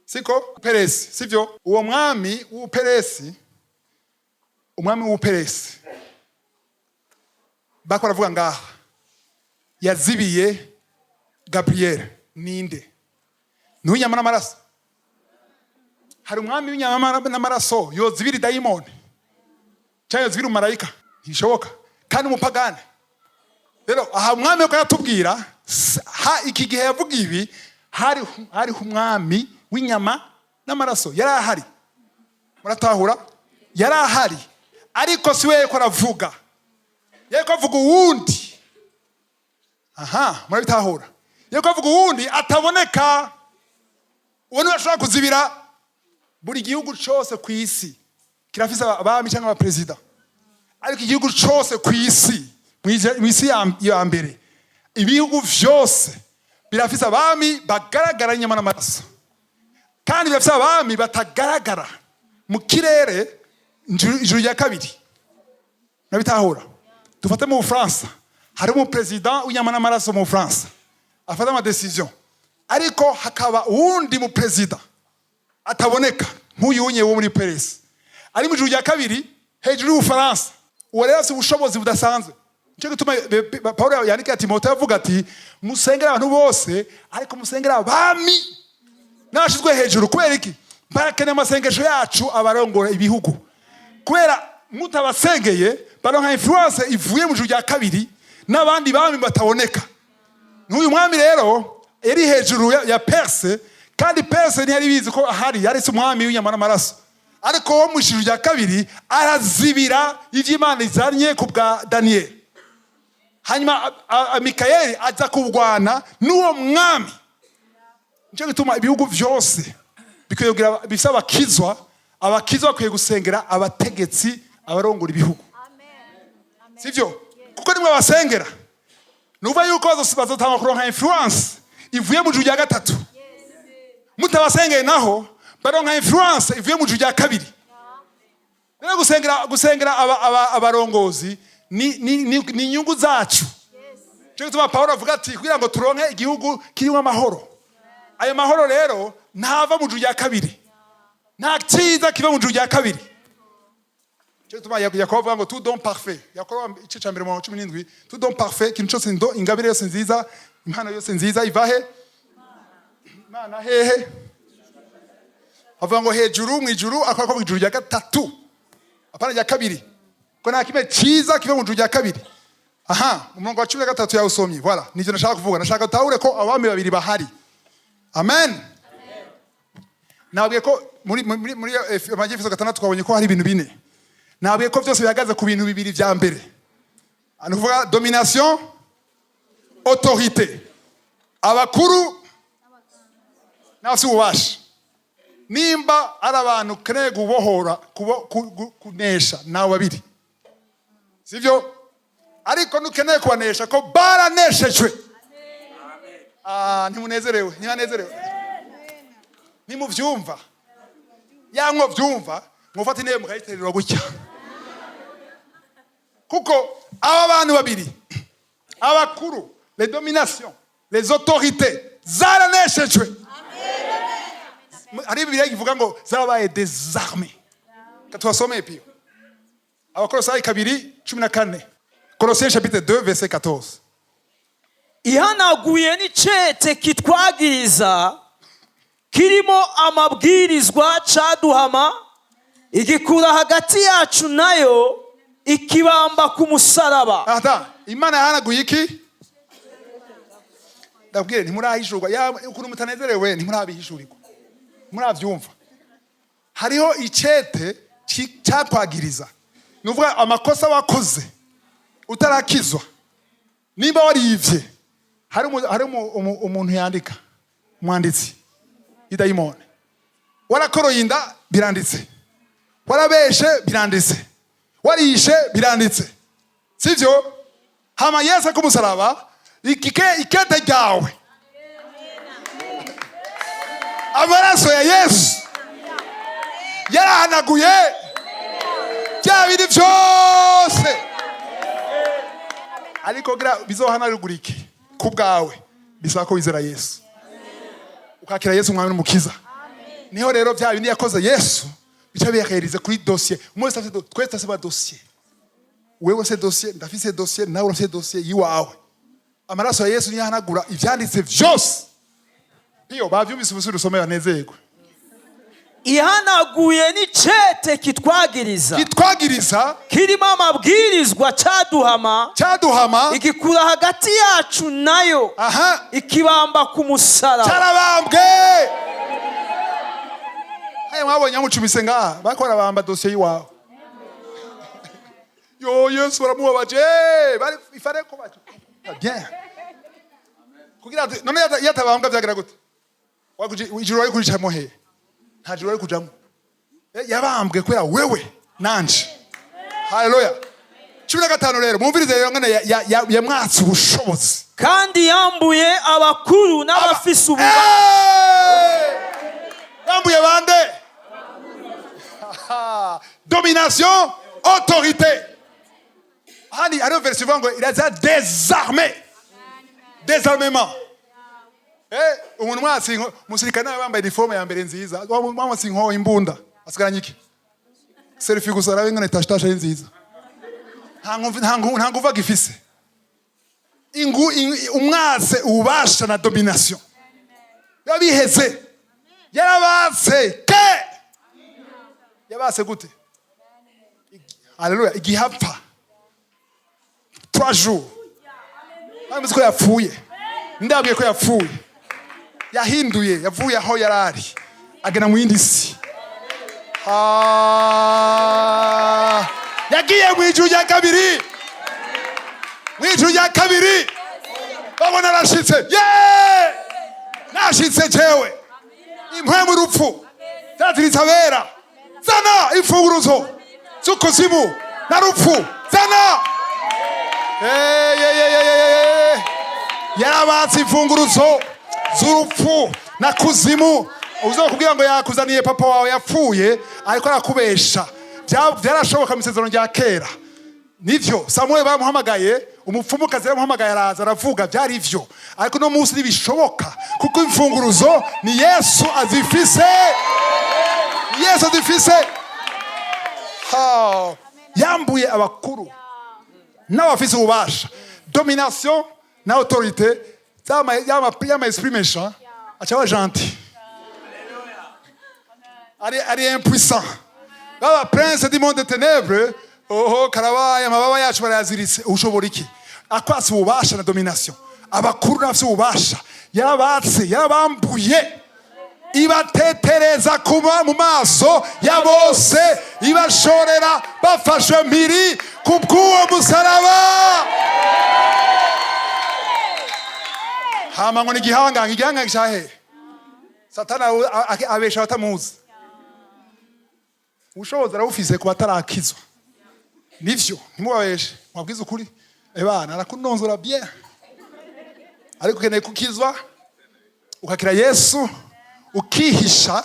siko Peresi sivyo uwo mwami w'Uperesi umwami w'Uperesi bakora vuga ngaha yazibiye Gabriel ninde nunyama n'amaraso hari umwami w'inyama n'amaraso yozibiri daimon cyangwa yozibiri umarayika ntishoboka kandi umupagane rero aha umwami uko yatubwira iki gihe yavuga ibi hari umwami w'inyama n'amaraso yari ahari muratahura yari ahari ariko si we ko aravuga yeko avuga uwundi murabitahura yeko avuga uwundi ataboneka uwo niwe ashobora kuzibira buri gihugu cyose ku isi kirafise abami cyangwa abaperezida ariko igihugu cyose ku isi mu isi ya mbere ibihugu byose birafise abami bagaragara inyama n'amaraso kandi birafise abami batagaragara mu kirere ijuru rya kabiri nabitahura dufate mu Bufaransa hari umuperezida w'inyama n'amaraso mu Bufaransa afata ama decision ariko hakaba uwundi mu perezida ataboneka nk'uyu unye wo muri Peresi ari mu ijuru rya kabiri hejuru y'Ubufaransa uwo rero si ubushobozi budasanzwe nicyo gituma Paulo yandika Timoteyo avuga ati musengera abantu bose ariko musengera abami n'abashizwe hejuru kubera iki barakeneye amasengesho yacu abarongora ibihugu kubera mutabasengeye baronka influence ivuye mu ijuru rya kabiri n'abandi bami bataboneka n'uyu mwami rero yari hejuru ya Perse kandi Perse ntiyari bizi ko ahari yari se umwami w'inyama n'amaraso ariko wo mu ijuru rya kabiri arazibira ivy'Imana izanye ku bwa Daniel hanyuma Mikayeli aza kurwana n'uwo mwami nicyo gituma ibihugu byose bikwiye bifise abakizwa bakwiye gusengera abategetsi abarongora ibihugu sivyo kuko nimwe basengera nuva yuko bazotanga kuronka influence ivuye mu ijuru rya gatatu mutabasengeye naho baronka influence ivuye mu ijuru rya kabiri rero gusengera abarongozi ni inyungu zacu cyo gituma Paulo avuga ati kugira ngo turonke igihugu kirimo amahoro ayo mahoro rero ntava mu ijuru rya kabiri nta cyiza kiva mu ijuru rya kabiri. Cyo tuma Yakobo avuga ngo tout don parfait. Yakobo igice cya 17 tout don parfait, ikintu cyose ndo ingabire yose nziza, impano yose nziza iva he? Imana hehe? Avuga ngo hejuru mu ijuru, akora ko mu ijuru rya gatatu, apana rya kabiri, ko nta kimwe cyiza kiva mu ijuru rya kabiri. Aha, mu murongo wa 13 yawusomye. Voilà, nivyo nashaka kuvuga. Nashaka utahure ko abami babiri bahari. Amen. Nabwiye ko muri Efeso 6 twabonye ko hari ibintu bine. Nabwiye ko byose bihagaze ku bintu bibiri vya mbere. Anuvuga domination, autorité. Abakuru n'abafite ububasha. Nimba ari abantu keneye gubohora, kunesha nawe babiri. Sivyo? Ariko nukeneye kubanesha ko baraneshejwe. Ntimunezerewe, ntibanezerewe. Nimuvyumva. Yango vyumva, mufata intebe mukayiterera gutya. Kuko aba bantu babiri, abakuru, les dominations, les autorités, zaraneshejwe. Ari Bibiliya ivuga ngo zarabaye désarmées. Katwasome pio. Abakolosayi 2:14. Colossiens chapitre 2 verset 14.
Ihanaguye n'icete kitwagiriza kirimo amabwirizwa caduhama igikura hagati yacu nayo ikibamba ku musaraba.
Ata Imana yahanaguye iki? Ndabwire ntimurahishurwa. Ya ukuntu mutanezerewe ntimurabihishurirwa. Muravyumva. Hariho icete cyakwagiriza. Nuvuga amakosa wakoze utarakizwa. Nimba warivye, hari umuntu yandika, mwanditsi idayimone. Warakoroye inda biranditse. Warabeshe biranditse. Warishe biranditse. Sivyo? Hama Yesu ku musaraba ikete ryawe. Amaraso ya Yesu yarahanaguye bya bindi byose. Ariko gira bizohanagurike kubwawe bisaba ko wizera Yesu. Ukakira Yesu umwami n'umukiza. Niho rero bya bindi yakoze Yesu bica biyakirize kuri dossier. Mwese afite twese asaba dossier. Wewe se dossier, ndafise dossier, nawe urafise dossier yiwawe. Amaraso ya Yesu niyahanagura ivyanditse vyose. Iyo bavyumvise ubusuru usome banezerwe.
Ihanaguye n'icete kitwagiriza kirimo amabwirizwa caduhama igikura hagati yacu nayo ikibamba ku musaraba.
Carabambwe. Haye mwabonye amucumise ngaha bakora bamba dossier yiwawe. Yo Yesu baramubabaje bari ifare ko bacu. Bien. Kugira none yatabambwa vyagira gute? Ijuru ari kuricamo he? Nta juru ari kujamo. Yabambwe kwera wewe nanje. Haleluya. 15 rero mumvirize rero ngane yamwatse ubushobozi.
Kandi yambuye abakuru n'abafise ububasha.
Yambuye bande? Domination, autorité. Hani ariyo version ivuga ngo il a désarmé. Désarmement. Umuntu mwasi musirikana bambaye uniforme ya mbere nziza. Mama sinko imbunda. Asigaranye iki? Selfie gusa rabe ngane tashitasha nziza. Ntango uva gifise. Umwase ubasha na domination. Yabiheze. Yarabase ke. Yabase gute? Haleluya, igihapfa. 3 jours. Bameze ko yapfuye. Ndabwiye ko yapfuye. Yahinduye, yavuye aho yarari. Agena mu yindi si. Yagiye mu ijuru rya kabiri. Mu ijuru rya kabiri. Babona arashitse. Nashitse jewe. Impwe mu rupfu. Zatirisabera. Zana imfunguruzo. Zukuzimu na rupfu. Zana. Yarabatse imfunguruzo z'urupfu na kuzimu. Uzokubwira ngo yakuzaniye papa wawe yapfuye ariko arakubesha. Byarashoboka mu isezerano rya kera. Nivyo Samuel bamuhamagaye, umupfumukazi yamuhamagaye araza aravuga byari ivyo. Ariko no munsi nibishoboka kuko imfunguruzo ni Yesu azifise. Yesu dufise. Yambuye abakuru n'abafise ububasha. Domination na autorité. Yama esprit méchant. Achawa gentil. Ari impuissant. Baba prince du monde des ténèbres. Karabaya mababa yacu barayaziritse. Ushobora iki? Akwasi ububasha na domination. Abakuru n'abafise ububasha. Yarabatse, yarabambuye. Ibatetereza kuba mu maso ya bose, ibashorera bafashwe mpiri kubw'uwo musaraba. Hama ngo ni igihanga cyahe. Satana abesha batamuzi. Ubushobozi arabufise ku batarakizwa. Nivyo, ntimubabeshe. Mwabwiza ukuri. Bana, arakunonzora bien. Ariko ukeneye kukizwa, ukakira Yesu, ukihisha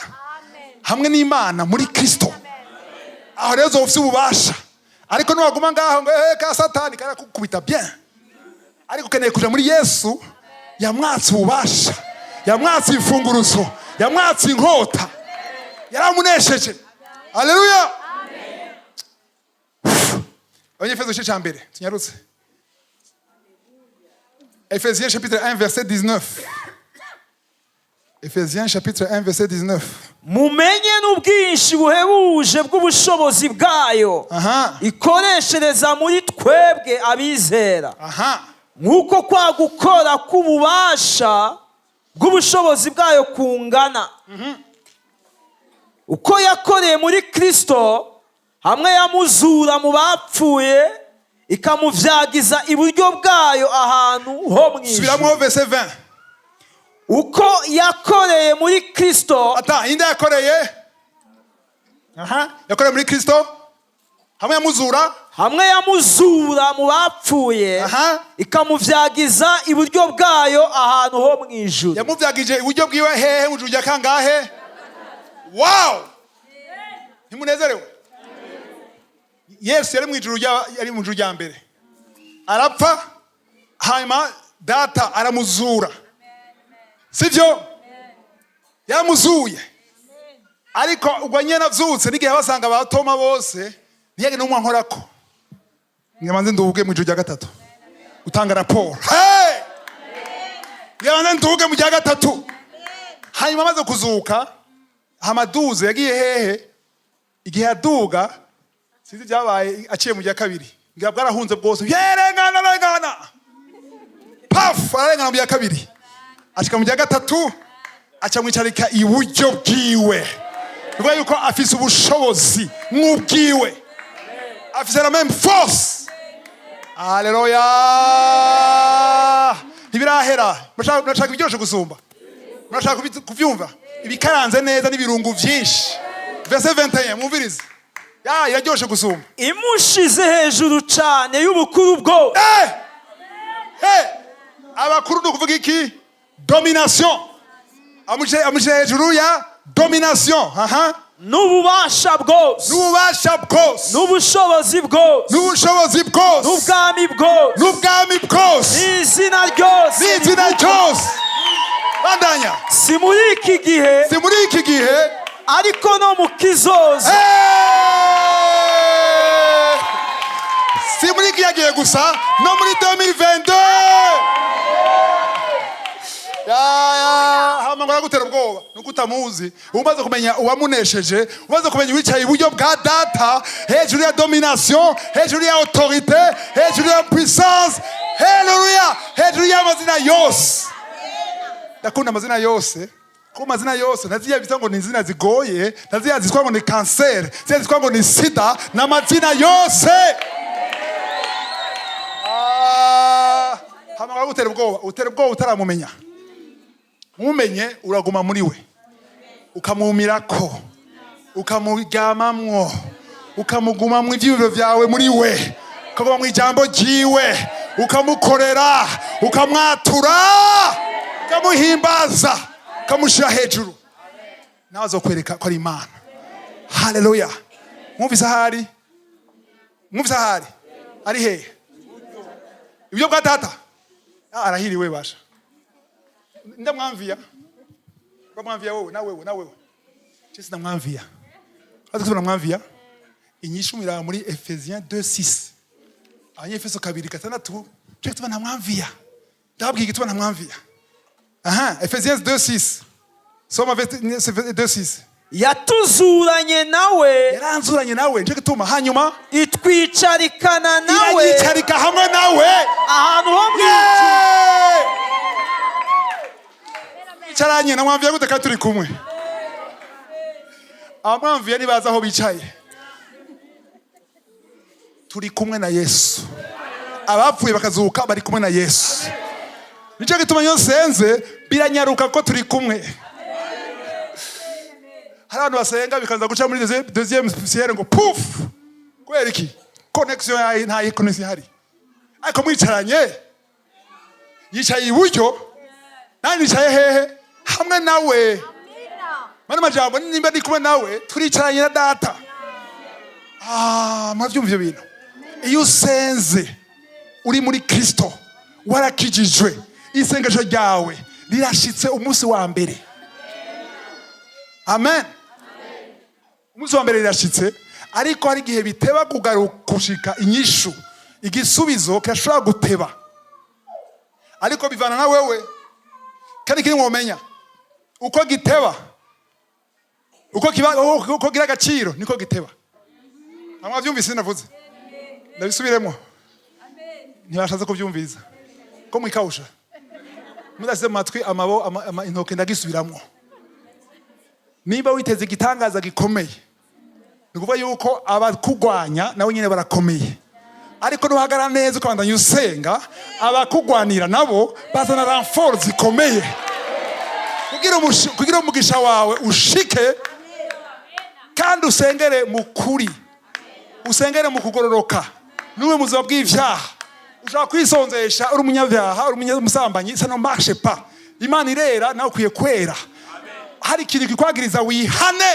hamwe n'Imana muri Kristo. Aho rero uzofite ububasha. Ariko nuwaguma ngaho ngo ka Satani karakukubita bien. Ariko ukeneye kuja muri Yesu, yamwatse ububasha, yamwatse imfunguruzo, yamwatse inkota, yaramunesheje. Haleluya. Efesiens chapitre 1 mbere tunyarutse. Ephésiens chapitre 1 verset 19. Ephésiens chapitre 1 verset 19.
Mumenye n'ubwinshi buhebuje bw'ubushobozi bwayo ikoreshereza muri twebwe abizera. Nk'uko kwa gukora k'ububasha bw'ubushobozi bwayo kungana. Uko yakoreye muri Kristo hamwe yamuzura mu bapfuye ikamuvyagiza iburyo bwayo ahantu ho mw'ijuru.
Subiramo verset 20.
Uko yakoreye muri Kristo.
Inde yakoreye? Yakoreye muri Kristo hamwe yamuzura mu bapfuye ikamuvyagiza iburyo bwayo ahantu ho mw'ijuru. Yamuvyagije iburyo bwiwe hehe mu juru rya kangahe? Wow! Ntimunezerewe? Yesu yari mu juru rya mbere. Arapfa hanyuma data aramuzura. Sivyo? Yamuzuye. Ariko ubwo nyene avyutse n'igihe basanga abatoma bose ntiyage n'umwe nkorako. Ngimanze ndubuge mu juru rya gatatu. Utanga raporo. Hey! Ngimanze ndubuge mu rya gatatu. Hanyuma amaze kuzuka hamaduze yagiye hehe? Igihe aduga sinzi byabaye aciye mu rya kabiri. Ngira bwarahunze bwose. Yerengana. Paf! Arengana mu rya kabiri. Ashika mu rya gatatu aca mwicarika iburyo bwiwe. Bivuga yuko afise ubushobozi nk'ubwiwe. Afise la même force. Haleluya. Ntibirahera. Murashaka ibyoshe gusumba. Murashaka kuvyumva. Ibikaranze neza n'ibirungu vyinshi. Verset 21 mwumvirize. Iraryoshe gusumba.
Imushize hejuru cane y'ubukuru bwo.
Abakuru no kuvuga iki? Domination. Amushize hejuru ya domination.
N'ububasha bwose. N'ubushobozi bwose. N'ubwami bwose. N'izina ryose.
Bandanya.
Si muri iki gihe. Ariko no mu kizoza.
Si muri iki gihe gusa, no muri 2022. Hamangara gutera ubwoba nuko utamuzi. Umaze kumenya uwamunesheje, umaze kumenya wicaye iburyo bwa data, hejuru ya domination, hejuru ya autorité, hejuru ya puissance. Haleluya, hejuru ya mazina yose. Ndakunda amazina yose. Ku mazina yose ntaziya bisa ngo ni izina zigoye, ntaziya zitwa ngo ni cancer, ntaziya zitwa ngo ni sida, na mazina yose. Hamangara gutera ubwoba utaramumenya. Mumenye uraguma muri we. Ukamumirako. Ukamuryamamwo. Ukamuguma mu ivyibiro vyawe muri we. Ukaguma mu ijambo ryiwe. Ukamukorera. Ukamwatura. Ukamuhimbaza. Ukamushira hejuru. Nawe azokwereka ko ari Imana. Haleluya. Mwumvise ahari? Ari hehe? Ibyo bwa data. Arahiriwe basha. Ndamwamvia. Bamwamvia wewe na wewe. Chesi ndamwamvia. tubona mwamvia inyishu miraba muri Ephesiens 2:6 Abanyefeso 2:6 cyo tubona mwamvia ndabwiye tubona mwamvia Ephesiens 2:6 soma 2:6
yatuzuranye nawe
yaranzuranye nawe nje gituma hanyuma
itwicarikana nawe
irayicarika hamwe nawe
ahantu ho
icaranye na mwamvia gute kandi turi kumwe abamwamvia nibaza aho bicaye turi kumwe na Yesu abapfuye bakazuka bari kumwe na Yesu nico gituma yo senze biranyaruka ko turi kumwe hari abantu basenga bikaza guca muri deuxième ciel ngo pouf kwera iki connexion yayi nta connexion hari ariko mwicaranye yicaye iburyo nani yicaye hehe hamwe nawe mana majambo nimba ndi kumwe nawe turicaranye na data mwavyumva ivyo bintu iyo usenze uri muri Kristo warakijijwe isengesho ryawe rirashitse umunsi wa mbere amen umunsi wa mbere rirashitse ariko hari igihe biteba kugarukushika inyishu igisubizo kirashobora guteba ariko bivana na wewe kandi kiri mwomenya uko giteba uko gira agaciro niko giteba amwavyumvise navuze ndabisubiremo ntibashatse kubyumviza ko mwikawusha mudasize mu matwi intoke ndagisubiramwo niba witeze igitangaza gikomeye ni ukuvuga yuko abakugwanya nawe nyine barakomeye ariko nuhagarara neza ukabandanya usenga abakugwanira nabo bazana renfort zikomeye kugira umugisha wawe ushike kandi usengere mu kuri usengere mu kugororoka nuwe muzima bw'ivyaha ushaka kwisonzesha uri umunyavyaha uri umunyamusambanyi ça ne marche pas imana irera nawe ukwiye kwera hari ikintu kikwagiriza wihane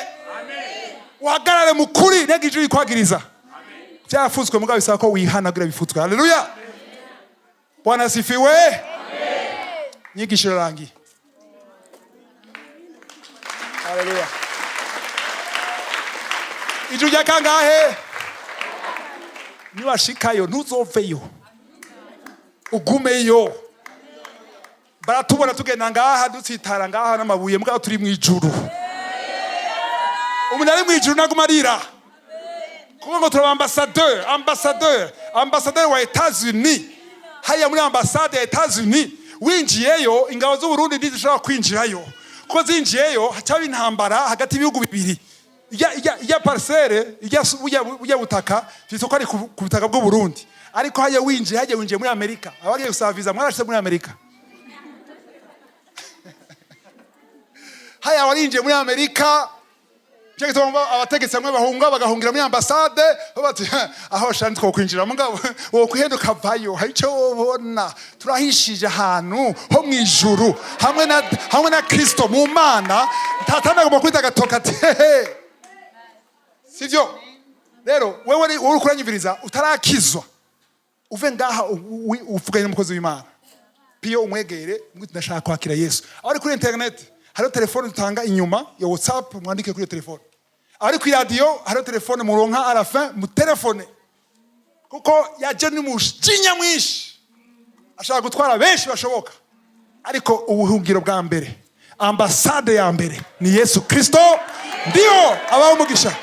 uhagarare mu kuri negije wikwagiriza byafuzwe mugabo bisaba ko wihana kugira bifutswe haleluya Bwana asifiwe nyigisho rangi haleluya ijuru rya kangahe niwashikayo ntuzoveyo ugumeyo baratubona tugenda ngaha dutsitara ngaha n'amabuye mugabo turi mu ijuru umuntu ari mu ijuru naguma arira kuko ngo turi ambassadeur wa Etats-Unis haya muri ambassade ya Etats-Unis winjiyeyo ingabo z'u Burundi ntizishobora kwinjirayo kuko zinjiyeyo hacaba intambara hagati y'ibihugu bibiri ya parcelle ya butaka fisoko ari ku butaka bw'u Burundi ariko haya winjiye muri Amerika abagiye gusaba visa mwarashyize muri Amerika haya warinjiye muri Amerika cyangwa tumva abategetsi bamwe bahunga bagahungira muri ambassade bati aho shanze ko kwinjira mugabo wo kwihenduka vayo harico ubona turahishije ahantu ho mu ijuru hamwe na Kristo mu mana ntatana ngo kwita gatoka ati sivyo rero wewe uri kuranyiviriza utarakizwa uve ngaha uvuganye n'umukozi w'Imana piyo umwegere ndashaka kwakira Yesu ari kuri internet hari telefone dutanga inyuma ya WhatsApp mwandike kuri telefone ari ku radio hari telefone muronka à la fin mu telefone kuko yaje ni mushinya mwishi ashaka gutwara benshi bashoboka ariko ubuhungiro bwa mbere ambassade ya mbere ni Yesu Kristo ndio abaho umugisha